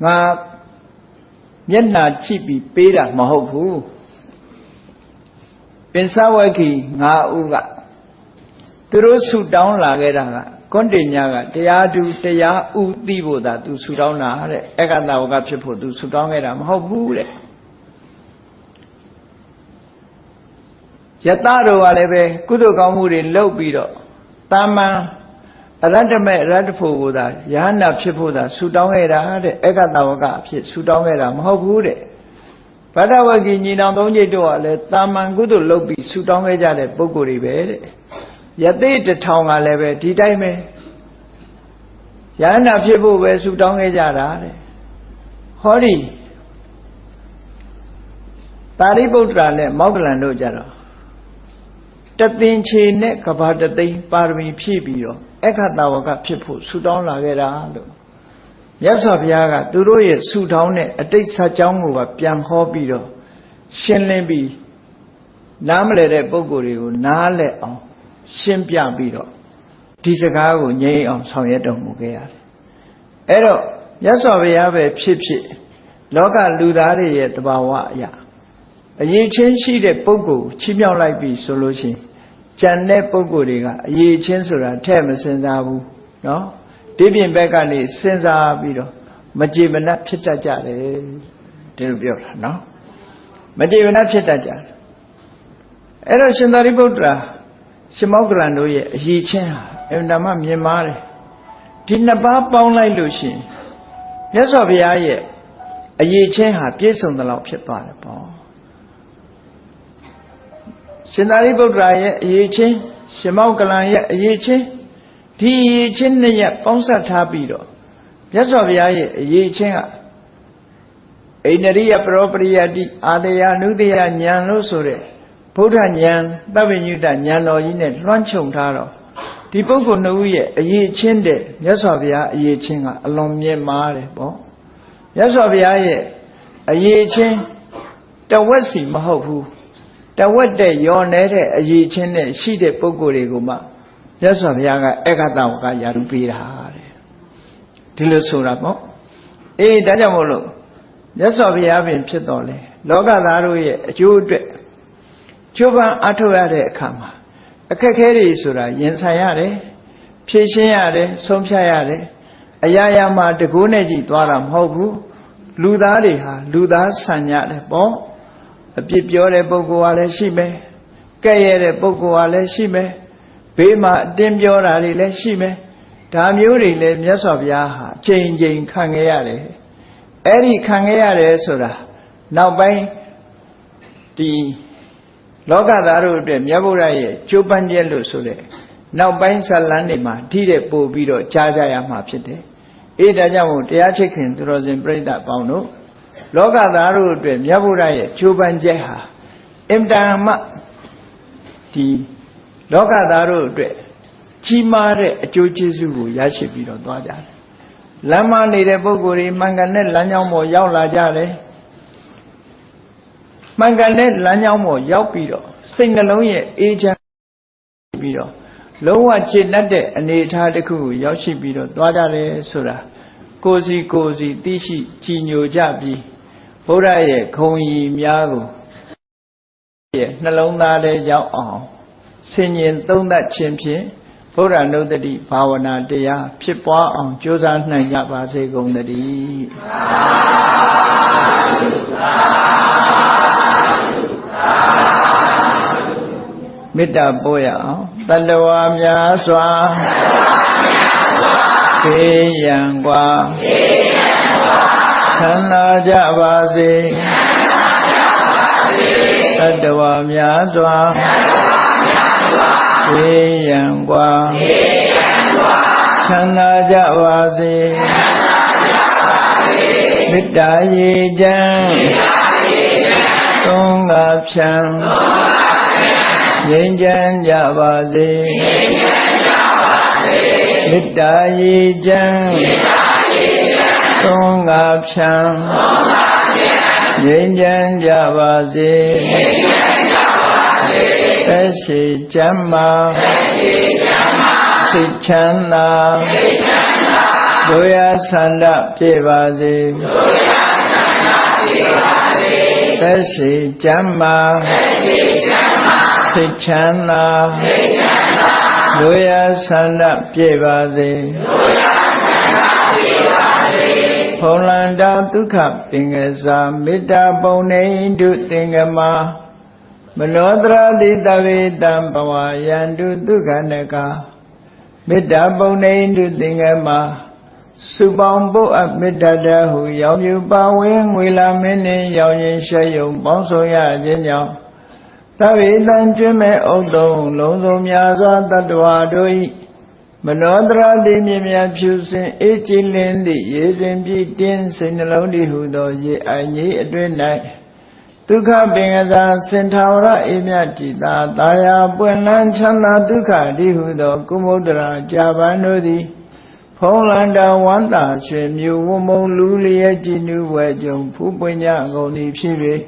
ငါမျက်နှာကြည့်ပြီးပေးတာမဟုတ်ဘူးပင်စဝဂီ9ဦးကသူတို့ဆူတောင်းလာခဲ့တာကကွန်တင်ညာကတရားတူတရားဥသိဖို့သာသူဆူတောင်းတာတဲ့ဧကတဝကဖြစ်ဖို့သူဆူတောင်းခဲ့တာမဟုတ်ဘူးတဲ့ယတတို့ကလည်းပဲကုသိုလ်ကောင်းမှုတွေလုပ်ပြီးတော့တာမန်အရတ္တမဲ့အရတ္တဖို့ကိုသာယဟန္တာဖြစ်ဖို့သာဆူတောင်းခဲ့တာတဲ့ဧကတဝကအဖြစ်ဆူတောင်းခဲ့တာမဟုတ်ဘူးတဲ့ဗဒဝဂီညီနောင်၃ကျိတ်တို့ကလည်းတာမန်ကုသိုလ်လုပ်ပြီးဆူတောင်းခဲ့ကြတဲ့ပုဂ္ဂိုလ်တွေပဲတဲ့ယသိတစ်ထောင်ကလည်းပဲဒီတိုင်းပဲယဟန္တာဖြစ်ဖို့ပဲဆူတောင်းခဲ့ကြတာတဲ့ဟောဒီသာရိပုတ္တရာနဲ့မောဂလန်တို့ကြတော့တသင်္ချေနဲ့ကဘာတသိန်းပါရမီဖြည့်ပြီးတော့ဧကတဝကဖြစ်ဖို့ဆူတောင်းလာခဲ့တာလို့မြတ်စွာဘုရားကသူတို့ရဲ့ဆူတောင်းတဲ့အတိတ်ဆက်ကြောင်းကိုပါပြန်ဟောပြီးတော့ရှင်းလင်းပြီး နားမလဲတဲ့ပုဂ္ဂိုလ်တွေကိုနားလဲအောင်ရှင်းပြပြီးတော့ဒီစကားကိုငြိမ်းအောင်ဆောင်ရွက်တော်မူခဲ့ရတယ်အဲ့တော့မြတ်စွာဘုရားပဲဖြစ်ဖြစ်လောကလူသားတွေရဲ့သဘာဝအရာအရေးချင်းရှိတဲ့ပုဂ္ဂိုလ်ချီးမြှောက်လိုက်ပြီဆိုလို့ရှိရင်ကြံတဲ့ပုဂ္ဂိုလ်တွေကအရေးချင်းဆိုတာထည့်မစင်စားဘူးနော်ဒီပြင်ဘက်ကနေစဉ်းစားပြီးတော့မကြေမနပ်ဖြစ်တတ်ကြတယ်ဒီလိုပြောတာနော်မကြေမနပ်ဖြစ်တတ်ကြတယ်အဲ့တော့ရှင်သာရိပုတ္တရာရှင်မောက္ကလန်တို့ရဲ့အရေးချင်းဟာအမှန်တမ်းမြင်မာတယ်ဒီနှစ်ပါးပေါင်းလိုက်လို့ရှိရင်မြတ်စွာဘုရားရဲ့အရေးချင်းဟာပြည့်စုံသလောက်ဖြစ်သွားတယ်ပေါ့ရှင်သာရိပုတ္တရာရဲ့အရေးချင်းရှင်မောက္ကလန်ရဲ့အရေးချင်းဒီအရေးချင်းနှစ်ရပ်ပေါင်းစပ်ထားပြီးတော့မြတ်စွာဘုရားရဲ့အရေးချင်းကအိန္ဒိယပရောပရိယတိအာတယနုတယဉာဏ်လို့ဆိုတဲ့ဗုဒ္ဓဉာဏ်သဗ္ဗညုတဉာဏ်တော်ကြီးနဲ့လွှမ်းခြုံထားတော့ဒီပုဂ္ဂိုလ်နှစ်ဦးရဲ့အရေးချင်းတဲ့မြတ်စွာဘုရားအရေးချင်းကအလွန်မြင့်မားတယ်ပေါ့မြတ်စွာဘုရားရဲ့အရေးချင်းတဝက်စီမဟုတ်ဘူးတဝက်တဲ့ရောနေတဲ့အရေးချင်းနဲ့ရှိတဲ့ပုဂ္ဂိုလ်တွေကိုမှမြတ်စွာဘုရားကဧကတဝကယာရုပေးတာတဲ့ဒီလိုဆိုတာပေါ့အေးဒါကြောင့်မို့လို့မြတ်စွာဘုရားပင်ဖြစ်တော်လဲလောကသားတို့ရဲ့အကျိုးအတွက်ကျိုးပန်းအထောက်ရတဲ့အခါမှာအခက်ခဲတွေဆိုတာရင်ဆိုင်ရတယ်ဖြေရှင်းရတယ်ဆုံးဖြတ်ရတယ်အရာရာမှာတကိုးနဲ့ကြည့်သွားတာမဟုတ်ဘူးလူသားတွေဟာလူသားဆန်ကြတယ်ပေါ့အပြစ်ပြောတဲ့ပုဂ္ဂိုလ်ကလည်းရှိမယ်ကဲ့ရဲ့တဲ့ပုဂ္ဂိုလ်ကလည်းရှိမယ်ဘေးမှာအတင်းပြောတာတွေလည်းရှိမယ်ဒါမျိုးတွေလည်းမြတ်စွာဘုရားဟာချိန်ချိန်ခံခဲ့ရတယ်အဲ့ဒီခံခဲ့ရတယ်ဆိုတာနောက်ပိုင်းဒီလောကသားတို့အတွက်မြတ်ဗုဒ္ဓရဲ့ကျိုးပန်းချက်လို့ဆိုတဲ့နောက်ပိုင်းဇာလန်းတွေမှာဓိတဲ့ပို့ပြီးတော့ကြားကြရမှာဖြစ်တယ်အေးဒါကြောင့်မို့တရားချစ်ခင်သူတော်စင်ပြိဿပေါင်းတို့လောကသားတို့အတွက်မြတ်ဗုဒ္ဓရဲ့ကျိုးပန်းချက်ဟာအင်တန်မှဒီလောကသားတို့အတွက်ကြီးမားတဲ့အကျိုးကျေးဇူးကိုရရှိပြီးတော့သွားကြတယ်လမ်းမနေတဲ့ပုဂ္ဂိုလ်တွေမှန်ကန်တဲ့လမ်းကြောင်းပေါ်ရောက်လာကြတယ်မှန်ကန်တဲ့လမ်းကြောင်းပေါ်ရောက်ပြီးတော့စိတ်နှလုံးရဲ့အေးချမ်းပြီးတော့လုံးဝကျေနပ်တဲ့အနေအထားတစ်ခုကိုရောက်ရှိပြီးတော့သွားကြတယ်ဆိုတာကိုယ်စီသိရှိကြည်ညိုကြပြီးဘုရားရဲ့ဂုဏ်ရည်များကိုရဲ့နှလုံးသားထဲရောက်အောင်ဆင်ញင်သုံးသပ်ခြင်းဖြင့်ဘုရားနုတ္တိဘာဝနာတရားဖြစ်ပွားအောင်ကြိုးစားနိုင်ကြပါစေကုန်သတည်းမေတ္တာပို့ရအောင်တတ္တဝါများစွာခေယံကွာချမ်းသာကြပါစေတတ္တဝါများစွာခေယံကွာချမ်းသာကြပါစေမေတ္တာရေချမ်းသုံးငါဖြံငြိမ်းချမ်းကြပါစေမေတ္တာရေချမ်းသုံးငါဖြံငြိမ်းချမ်းကြပါစေသက်ရှိချမ်းသာစိတ်ချမ်းသာဒုယဆန္ဒပြေပါစေသက်ရှိချမ်းသာစိတ်ချမ်းသာဒုယဆန္ဒပြေပါစေဖုံလန္တာဒုက္ခပင်ကစားမေတ္တာပုံနေတုသင်္ကမမနောတရာတိတဝေတံဘဝယန္တုဒုက္ခနကမေတ္တာပုံနေတုသင်္ကမစုပေါင်းပုအပ်မေတ္တာတဟုရောင်မြူပါဝင်ငွေလာမင်းနှင့်ရောင်ရင်ရှဲယုံပေါင်းဆောင်ရခြင်းကြောင့်သဗ္ဗေတံကျွမ်းမဲ့ဥဒ္ဒုံလုံးစုံများစွာတတ္တဝါတို့၏မနောတရာတိမြင်မြဖြူစင်အေးကြည်လင်းသည့်ရေစင်ပြည့်တင်းစိတ်နှလုံးတည်ဟုသောရေအိုင်ကြီးအတွင်း၌ဒုက္ခပင်ကစားစင်ထာဝရအေးမြကြည်သာတာယာပွင့်လန်းချမ်းသာဒုက္ခတည်ဟုသောကုမုဒ္ဒရာကြာပန်တို့သည်ဖုံးလန္တာဝန္တာရွှေမြူဝမုံလူလျက်ကြည်နူးဝဲကြုံဖူးပွင့်ကြကုန်သည်ဖြစ်၍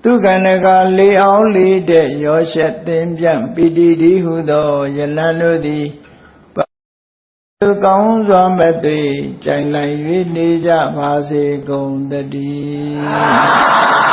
ဒ သူကဏကလေးအောင်လေးတဲ့ရောရှက်သင်ပြန့်ပီတိဒီဟုသောယလန်တို့သည်သူကောင်းစွာမသွေကြိုင်လိုက်၍နေကြပါစေကုန်တည်း